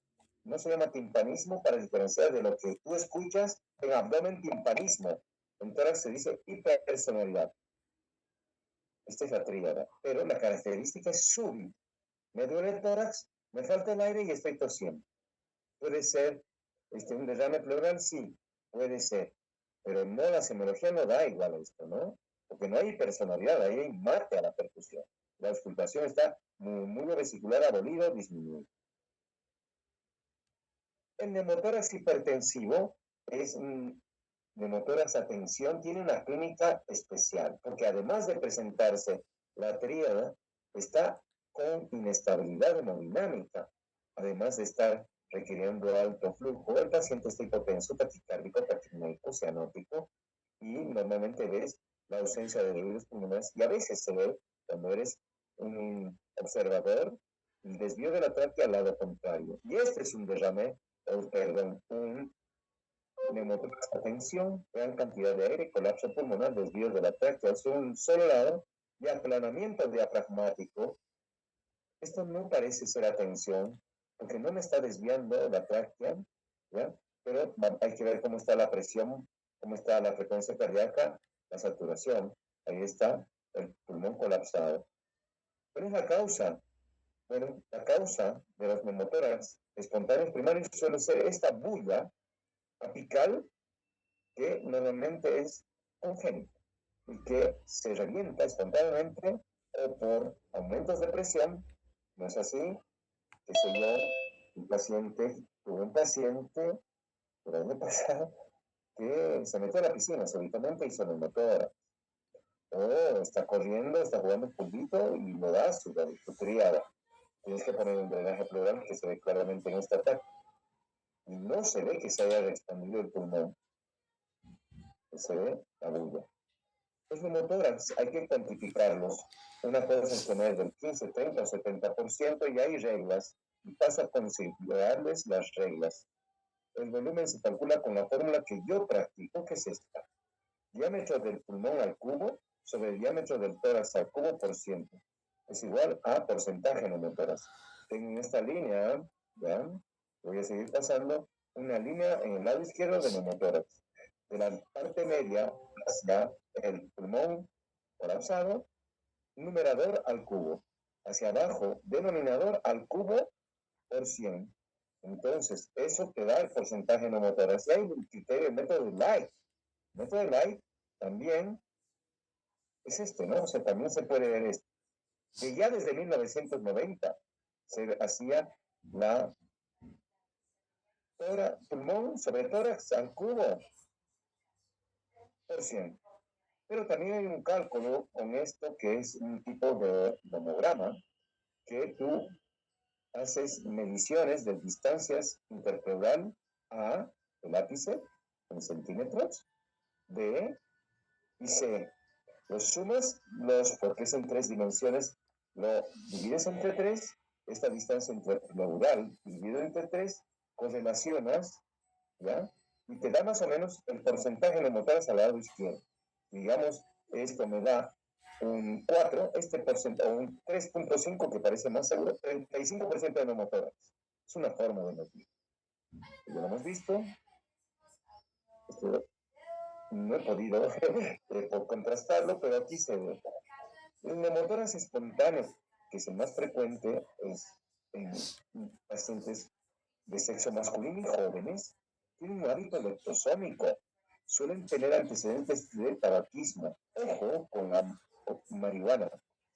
No se llama timpanismo para diferenciar de lo que tú escuchas en abdomen, timpanismo. En tórax se dice hipersonoridad. Esta es la tríada, pero la característica es súbita. Me duele el tórax, me falta el aire y estoy tosiendo. Puede ser un derrame pleural, sí, puede ser, pero no, la semiología no da igual a esto, ¿no? Porque no hay personalidad, ahí hay mate a la percusión. La auscultación está muy vesicular abolido, disminuido. El neumotórax hipertensivo es un neumotórax a tensión, tiene una clínica especial, porque además de presentarse la tríada, está con inestabilidad hemodinámica, además de estar requiriendo alto flujo, el paciente está hipotenso, taquicárdico, taquipneico, cianótico, y normalmente ves la ausencia de ruidos pulmonares, y a veces se ve, cuando eres un observador, el desvío de la tráquea al lado contrario. Y este es un derrame, un neumotórax a tensión, gran cantidad de aire, colapso pulmonar, desvío de la tráquea hacia un solo lado, y aplanamiento diafragmático. Esto no parece ser atención, porque no me está desviando la tráquea, ¿ya? Pero hay que ver cómo está la presión, cómo está la frecuencia cardíaca, la saturación. Ahí está el pulmón colapsado. ¿Cuál es la causa? Bueno, la causa de los neumotórax espontáneos primarios suele ser esta bulla apical que normalmente es congénita y que se revienta espontáneamente o por aumentos de presión. ¿No es así? Que sé yo, tuve un paciente el año pasado que se metió a la piscina súbitamente y hizo neumotórax. O está corriendo, está jugando pulvito y lo da su triada. Tienes que poner un drenaje pleural que se ve claramente en esta ataque. Y no se ve que se haya expandido el pulmón. Se ve la bulla. Los neumotórax hay que cuantificarlos. Una cosa es tener del 15, 30 o 70% y hay reglas. Y paso a considerarles las reglas. El volumen se calcula con la fórmula que yo practico, que es esta. diámetro del pulmón al cubo sobre el diámetro del tórax al cubo por ciento. Es igual a porcentaje neumotórax. Tengo en esta línea, ¿ya? Voy a seguir pasando una línea en el lado izquierdo de neumotórax. De la parte media hacia el pulmón colapsado, numerador al cubo. Hacia abajo, denominador al cubo por 100. Entonces, eso te da el porcentaje neumotórax. Y hay un criterio, el método de Light. El método de Light también es ¿no? O sea, también se puede ver esto. Que ya desde 1990 se hacía la pulmón sobre tórax al cubo por 100. Pero también hay un cálculo con esto que es un tipo de nomograma que tú haces mediciones de distancias interpleural a el ápice en centímetros de y C. Los sumas, porque es en 3 dimensiones, lo divides entre 3, esta distancia interpleural dividido entre 3, correlacionas, ¿ya? Y te da más o menos el porcentaje de neumotórax al lado izquierdo. Digamos, esto me da un 4, este porcentaje, o un 3.5 que parece más seguro, 35% de neumotórax. Es una forma de medir. Ya lo hemos visto. No he podido contrastarlo, pero aquí se ve. El neumotórax espontáneo, que es el más frecuente, es en pacientes de sexo masculino y jóvenes, tienen un hábito leptosómico. Suelen tener antecedentes de tabaquismo. Ojo con la marihuana.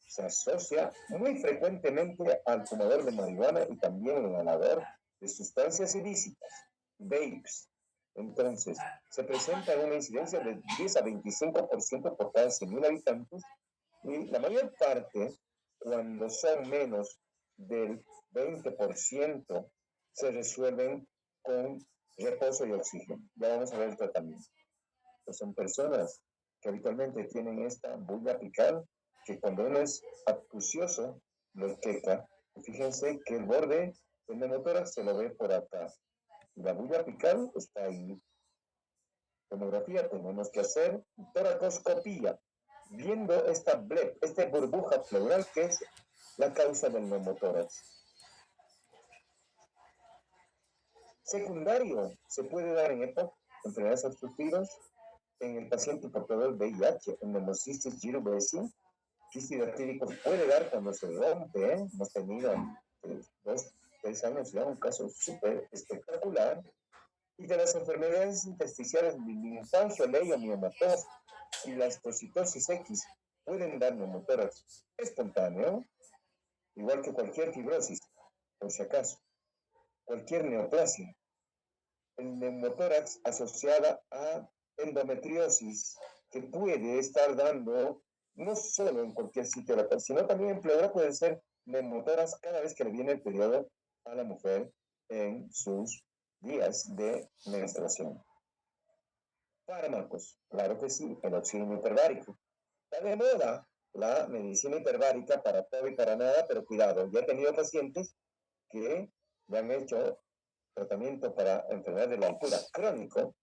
Se asocia muy frecuentemente al fumador de marihuana y también al inhalador de sustancias ilícitas, vapes. Entonces, se presenta una incidencia de 10 a 25% por cada 100.000 habitantes y la mayor parte, cuando son menos del 20%, se resuelven con reposo y oxígeno. Ya vamos a ver el tratamiento. Pues son personas que habitualmente tienen esta bulla apical, que cuando uno es acucioso, lo queca. Fíjense que el borde del neumotórax se lo ve por acá. La bulla apical está ahí. Tomografía tenemos que hacer toracoscopía, viendo esta bleb, esta burbuja pleural que es la causa del neumotórax. Secundario, se puede dar en EPOC, enfermedades obstructivas, en el paciente portador de VIH, en neumocistis girovesi, quistidactílicos puede dar cuando se rompe, hemos tenido 2, 3 años ya un caso súper espectacular, y de las enfermedades intersticiales linfangio, leiomiomatós y la astocitosis X pueden dar neumotórax espontáneo, igual que cualquier fibrosis, por si acaso, cualquier neoplasia. El neumotórax asociada a endometriosis, que puede estar dando no solo en cualquier sitio de la piel, sino también en pleura puede ser neumotórax cada vez que le viene el periodo a la mujer en sus días de menstruación. Fármacos, claro que sí, el oxígeno hiperbárico. Está de moda la medicina hiperbárica para todo y para nada, pero cuidado, ya he tenido pacientes que le han hecho tratamiento para enfermedad de la altura crónico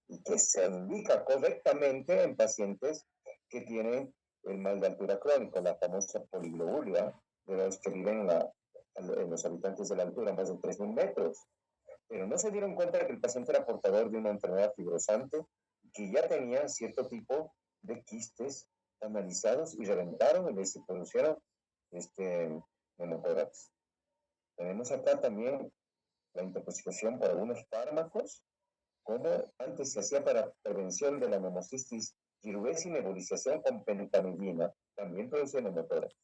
y que se indica correctamente en pacientes que tienen el mal de altura crónico, la famosa poliglobulia de los que viven en los habitantes de la altura más de 3.000 metros. Pero no se dieron cuenta de que el paciente era portador de una enfermedad fibrosante que ya tenía cierto tipo de quistes analizados y reventaron y se produjeron neumotórax. Tenemos acá también la intoxicación por algunos fármacos, como antes se hacía para prevención de la neumocistis girovesi, nebulización con pentamidina, también produce neumotórax.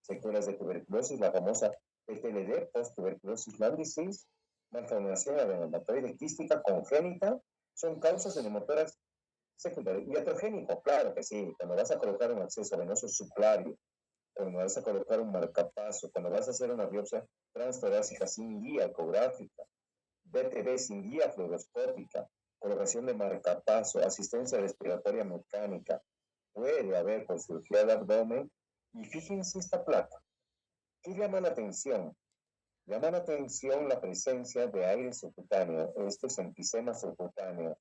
Secuelas de tuberculosis, la famosa PTLD, post-tuberculosis lung disease, malformación adenomatoide quística congénita, son causas de neumotórax secundario. Iatrogénico, claro que sí, cuando vas a colocar un acceso venoso subclario, cuando vas a colocar un marcapaso, cuando vas a hacer una biopsia transtorácica sin guía ecográfica, BTB sin guía fluoroscópica, colocación de marcapaso, asistencia respiratoria mecánica, puede haber por cirugía de abdomen. Y fíjense esta placa. ¿Qué llama la atención? Llama la atención la presencia de aire subcutáneo, esto es enfisema subcutáneo.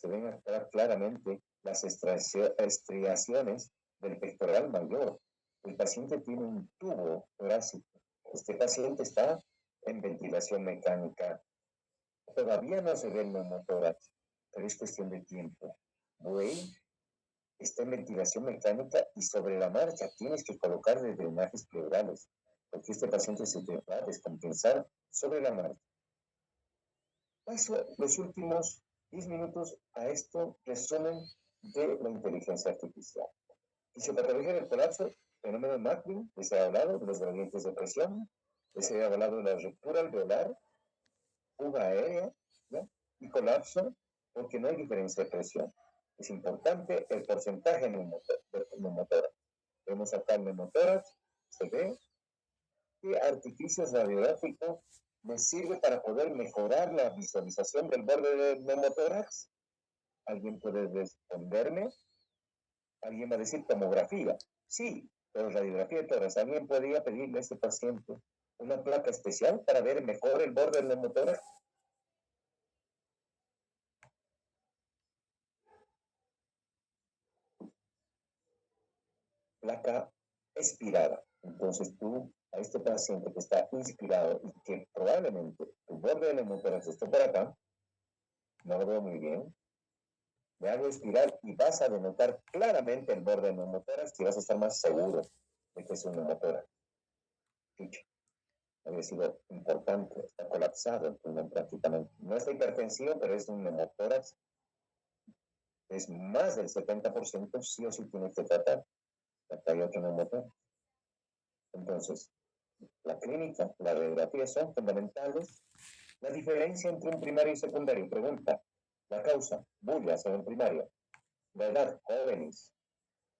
se ven claramente las estriaciones del pectoral mayor. El paciente tiene un tubo torácico. Este paciente está en ventilación mecánica. Todavía no se ve el neumotórax, pero es cuestión de tiempo. Buey está en ventilación mecánica y sobre la marcha tienes que colocarle drenajes pleurales, porque este paciente se te va a descompensar sobre la marcha. Paso los últimos 10 minutos a esto resumen de la inteligencia artificial. Fisiopatología del colapso, fenómeno Macklin, les he hablado de los gradientes de presión, les he hablado de la ruptura alveolar, fuga aérea, ¿no? Y colapso, porque no hay diferencia de presión. Es importante el porcentaje de neumotórax. Vemos acá el neumotórax, se ve, y artificios radiográficos me sirve para poder mejorar la visualización del borde del neumotórax. ¿Alguien puede responderme? Alguien va a decir tomografía. Sí, pero radiografía de tórax. ¿Alguien podría pedirle a este paciente una placa especial para ver mejor el borde del neumotórax? Placa expirada. Entonces tú, a este paciente que está inspirado y que probablemente tu borde del neumotórax esté por acá, no lo veo muy bien, me hago expirar y vas a denotar claramente el borde del neumotórax y vas a estar más seguro de que es un neumotórax. Dicho, había sido importante, está colapsado el pulmón prácticamente. No está hipertensivo, pero es un neumotórax. Es más del 70%, sí o sí tiene que tratar. Acá hay otro neumotórax. Entonces, la clínica, la radiografía son fundamentales. La diferencia entre un primario y secundario, pregunta. La causa, bullas en el primario. La edad, jóvenes.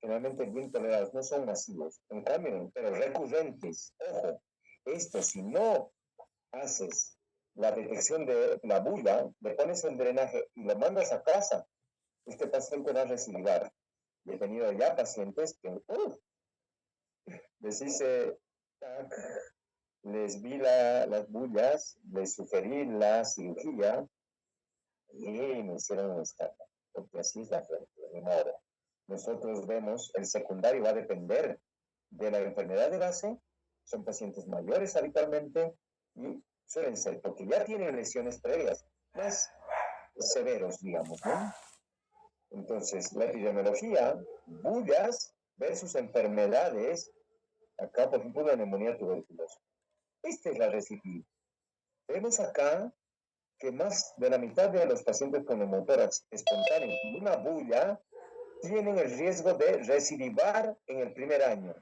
Generalmente bien tolerados, no son masivos. En cambio, pero recurrentes. Ojo, esto si no haces la detección de la bulla, le pones el drenaje y lo mandas a casa, este paciente va a recidivar. Y he tenido ya pacientes que les hice les vi las bullas, les sugerí la cirugía y me hicieron un escándalo, porque así es la frente, de modo. Nosotros vemos, el secundario va a depender de la enfermedad de base, son pacientes mayores habitualmente y suelen ser, porque ya tienen lesiones previas, más severos, digamos, ¿no? Entonces, la epidemiología, bullas versus enfermedades, acá por ejemplo la neumonía tuberculosa. Esta es la recidiva. Vemos acá que más de la mitad de los pacientes con neumotórax espontáneo y una bulla tienen el riesgo de recidivar en el primer año.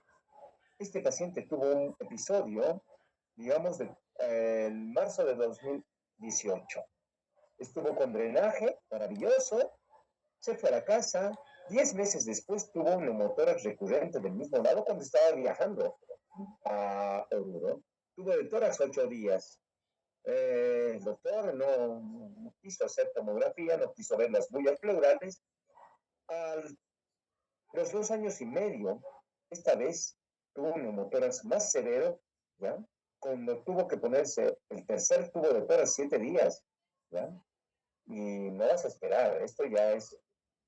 Este paciente tuvo un episodio, digamos, en marzo de 2018. Estuvo con drenaje, maravilloso, se fue a la casa, 10 meses después tuvo un neumotórax recurrente del mismo lado cuando estaba viajando a Oruro. Tuvo el tórax 8 días. El doctor no quiso hacer tomografía, no quiso ver las bullas pleurales. A los 2 años y medio, esta vez tuvo un neumotórax más severo, ¿ya? Cuando tuvo que ponerse el tercer tubo de tórax 7 días, ¿ya? Y no vas a esperar, esto ya es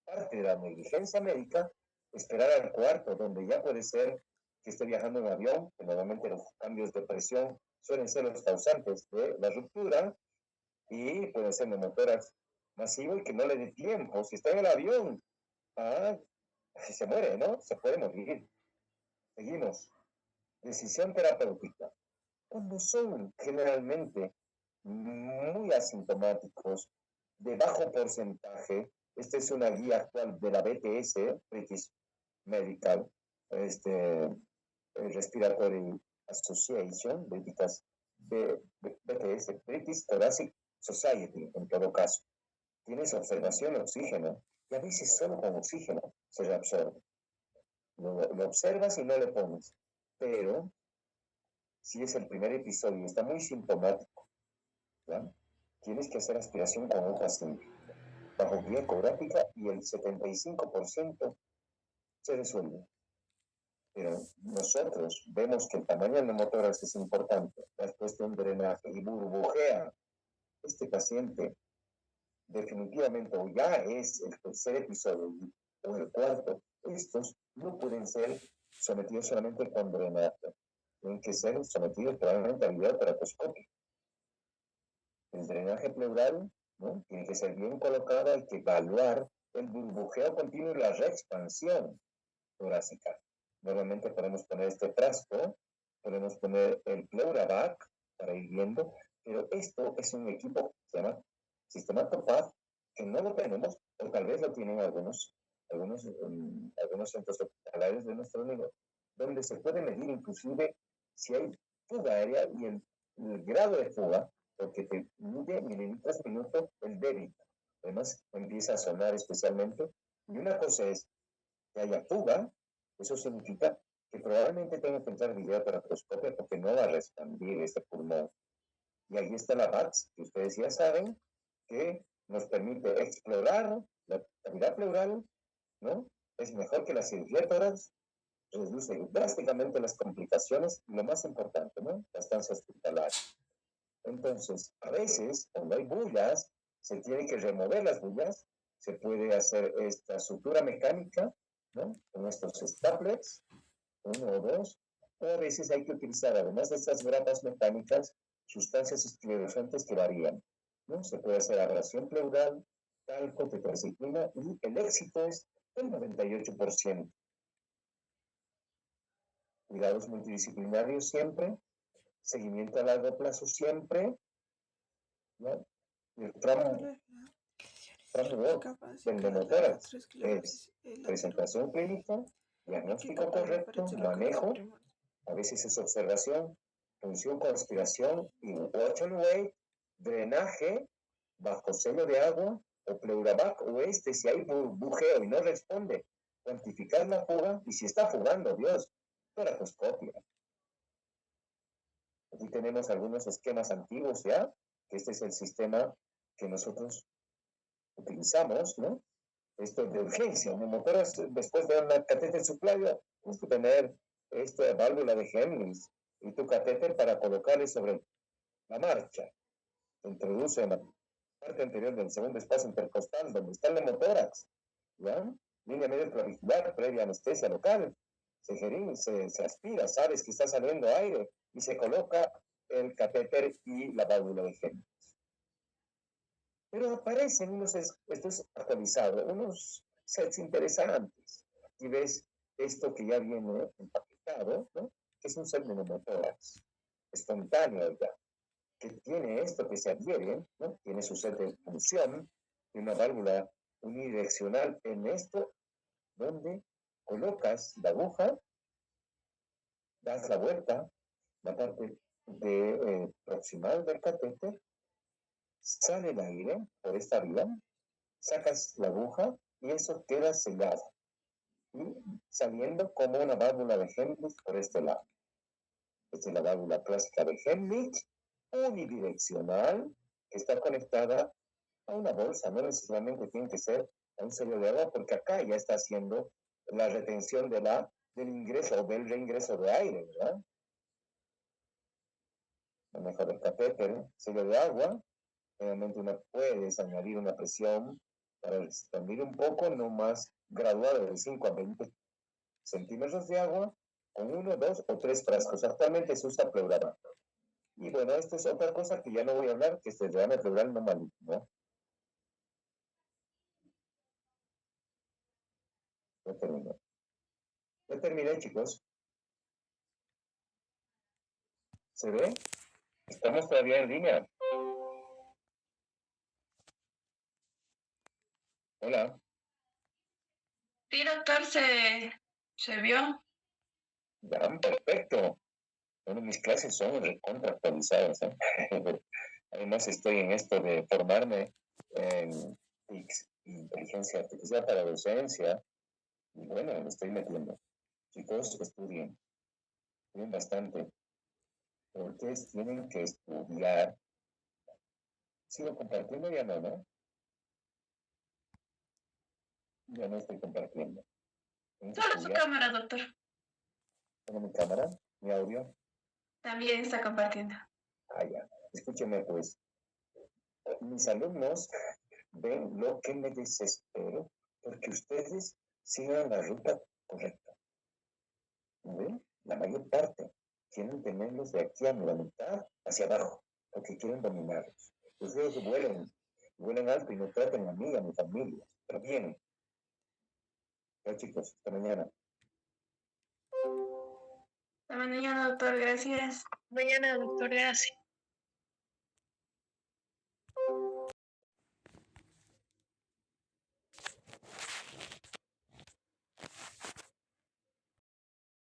parte de la negligencia médica, esperar al cuarto, donde ya puede ser que esté viajando en avión, que normalmente los cambios de presión suelen ser los causantes de la ruptura, y puede ser neumotórax masivo y que no le dé tiempo, si está en el avión, se muere, ¿no? Se puede morir. Seguimos. Decisión terapéutica. Cuando son generalmente muy asintomáticos, de bajo porcentaje, esta es una guía actual de la BTS, British Medical Respiratory Association, BTS, British Thoracic Society, en todo caso. Tienes observación de oxígeno, y a veces solo con oxígeno se reabsorbe. Lo observas y no le pones, pero si es el primer episodio y está muy sintomático, ¿ya? Tienes que hacer aspiración con hoja simple, bajo guía ecográfica, y el 75% se resuelve. Pero nosotros vemos que el tamaño del neumotórax es importante, le has puesto un drenaje y burbujea. Este paciente definitivamente o ya es el tercer episodio o el cuarto, estos no pueden ser sometidos solamente con drenaje, tienen que ser sometidos probablemente a videoteratoscopio. El drenaje pleural, ¿no? Tiene que ser bien colocado, hay que evaluar el burbujeo continuo y la reexpansión torácica. Normalmente podemos poner este frasco, podemos poner el Pleuravac para ir viendo, pero esto es un equipo que se llama Sistema Topaz, que no lo tenemos, o tal vez lo tienen algunos centros hospitalarios de nuestro nivel, donde se puede medir inclusive si hay fuga aérea y el grado de fuga, porque te mide mililitros minuto el débito. Además, empieza a sonar especialmente. Y una cosa es que haya fuga, eso significa que probablemente tenga que entrar videoterapia porque no va a expandir este pulmón. Y ahí está la VATS, que ustedes ya saben, que nos permite explorar la cavidad pleural, ¿no? Es mejor que la cirugía tórax, reduce drásticamente las complicaciones y lo más importante, ¿no? La estancia hospitalaria. Entonces, a veces, cuando hay bullas, se tiene que remover las bullas, se puede hacer esta sutura mecánica, ¿no? Con estos staplers, uno o dos, o a veces hay que utilizar, además de estas grapas mecánicas, sustancias esclerosantes que varían, ¿no? Se puede hacer ablación pleural, talco, tetracyclina, y el éxito es el 98%. Cuidados multidisciplinarios siempre, seguimiento a largo plazo siempre, ¿no? El tramo del neumotórax es presentación clínica, diagnóstico correcto, manejo, a veces es observación, función con aspiración y watch and wait, drenaje, bajo sello de agua, o Pleuravac o si hay burbujeo y no responde, cuantificar la fuga y si está fugando, Dios, toratoscopia. Aquí tenemos algunos esquemas antiguos ya, que este es el sistema que nosotros utilizamos, ¿no? Esto de urgencia, un neumotórax después de una catéter suplario, tienes que tener esta válvula de Henrys y tu catéter para colocarle sobre la marcha. Se introduce en la parte anterior del segundo espacio intercostal, donde está el neumotórax, ¿ya? Línea medio clavicular, previa anestesia local. Se aspira, sabes que está saliendo aire y se coloca el catéter y la válvula de Henry. Pero aparecen esto es actualizado, unos sets interesantes. Y ves esto que ya viene empaquetado, ¿no? Que es un set de neumotórax, espontáneo ya, que tiene esto que se adhiere, ¿no? Tiene su set de función, y una válvula unidireccional en esto, donde colocas la aguja, das la vuelta, la parte proximal del catéter, sale el aire por esta vía, sacas la aguja y eso queda sellado y saliendo como una válvula de Heimlich por este lado. Esta es la válvula clásica de Heimlich, unidireccional, que está conectada a una bolsa, no necesariamente tiene que ser a un sello de agua, porque acá ya está haciendo la retención del ingreso o del reingreso de aire, ¿verdad? Manejo del catéter, sello de agua, realmente uno puede añadir una presión para expandir un poco, no más graduada de 5 a 20 centímetros de agua, con 1, 2 o 3 frascos. Actualmente se usa Pleuravac. Y bueno, esto es otra cosa que ya no voy a hablar, que es el derrame pleural no maligno, ¿no? Ya terminé. Ya terminé, chicos. ¿Se ve? Estamos todavía en línea. Hola. Sí, doctor, se vio. Ya, perfecto. Bueno, mis clases son recontra actualizadas, ¿eh? Además estoy en esto de formarme en inteligencia artificial para docencia. Y bueno, me estoy metiendo. Chicos, estudien bastante. Pero ustedes tienen que estudiar. ¿Sigo compartiendo? Ya no, ¿no? Ya no estoy compartiendo. Solo su cámara, doctor. ¿Tengo mi cámara? ¿Mi audio? También está compartiendo. Ah, ya. Escúcheme, pues. Mis alumnos ven lo que me desespero, porque ustedes sigan la ruta correcta. ¿Ven? La mayor parte quieren tenerlos de aquí a la mitad hacia abajo, porque quieren dominarlos. Ustedes vuelen alto y no traten a mí y a mi familia. Pero bien, ya chicos, hasta mañana. Hasta mañana, doctor. Gracias. Mañana, doctor, gracias.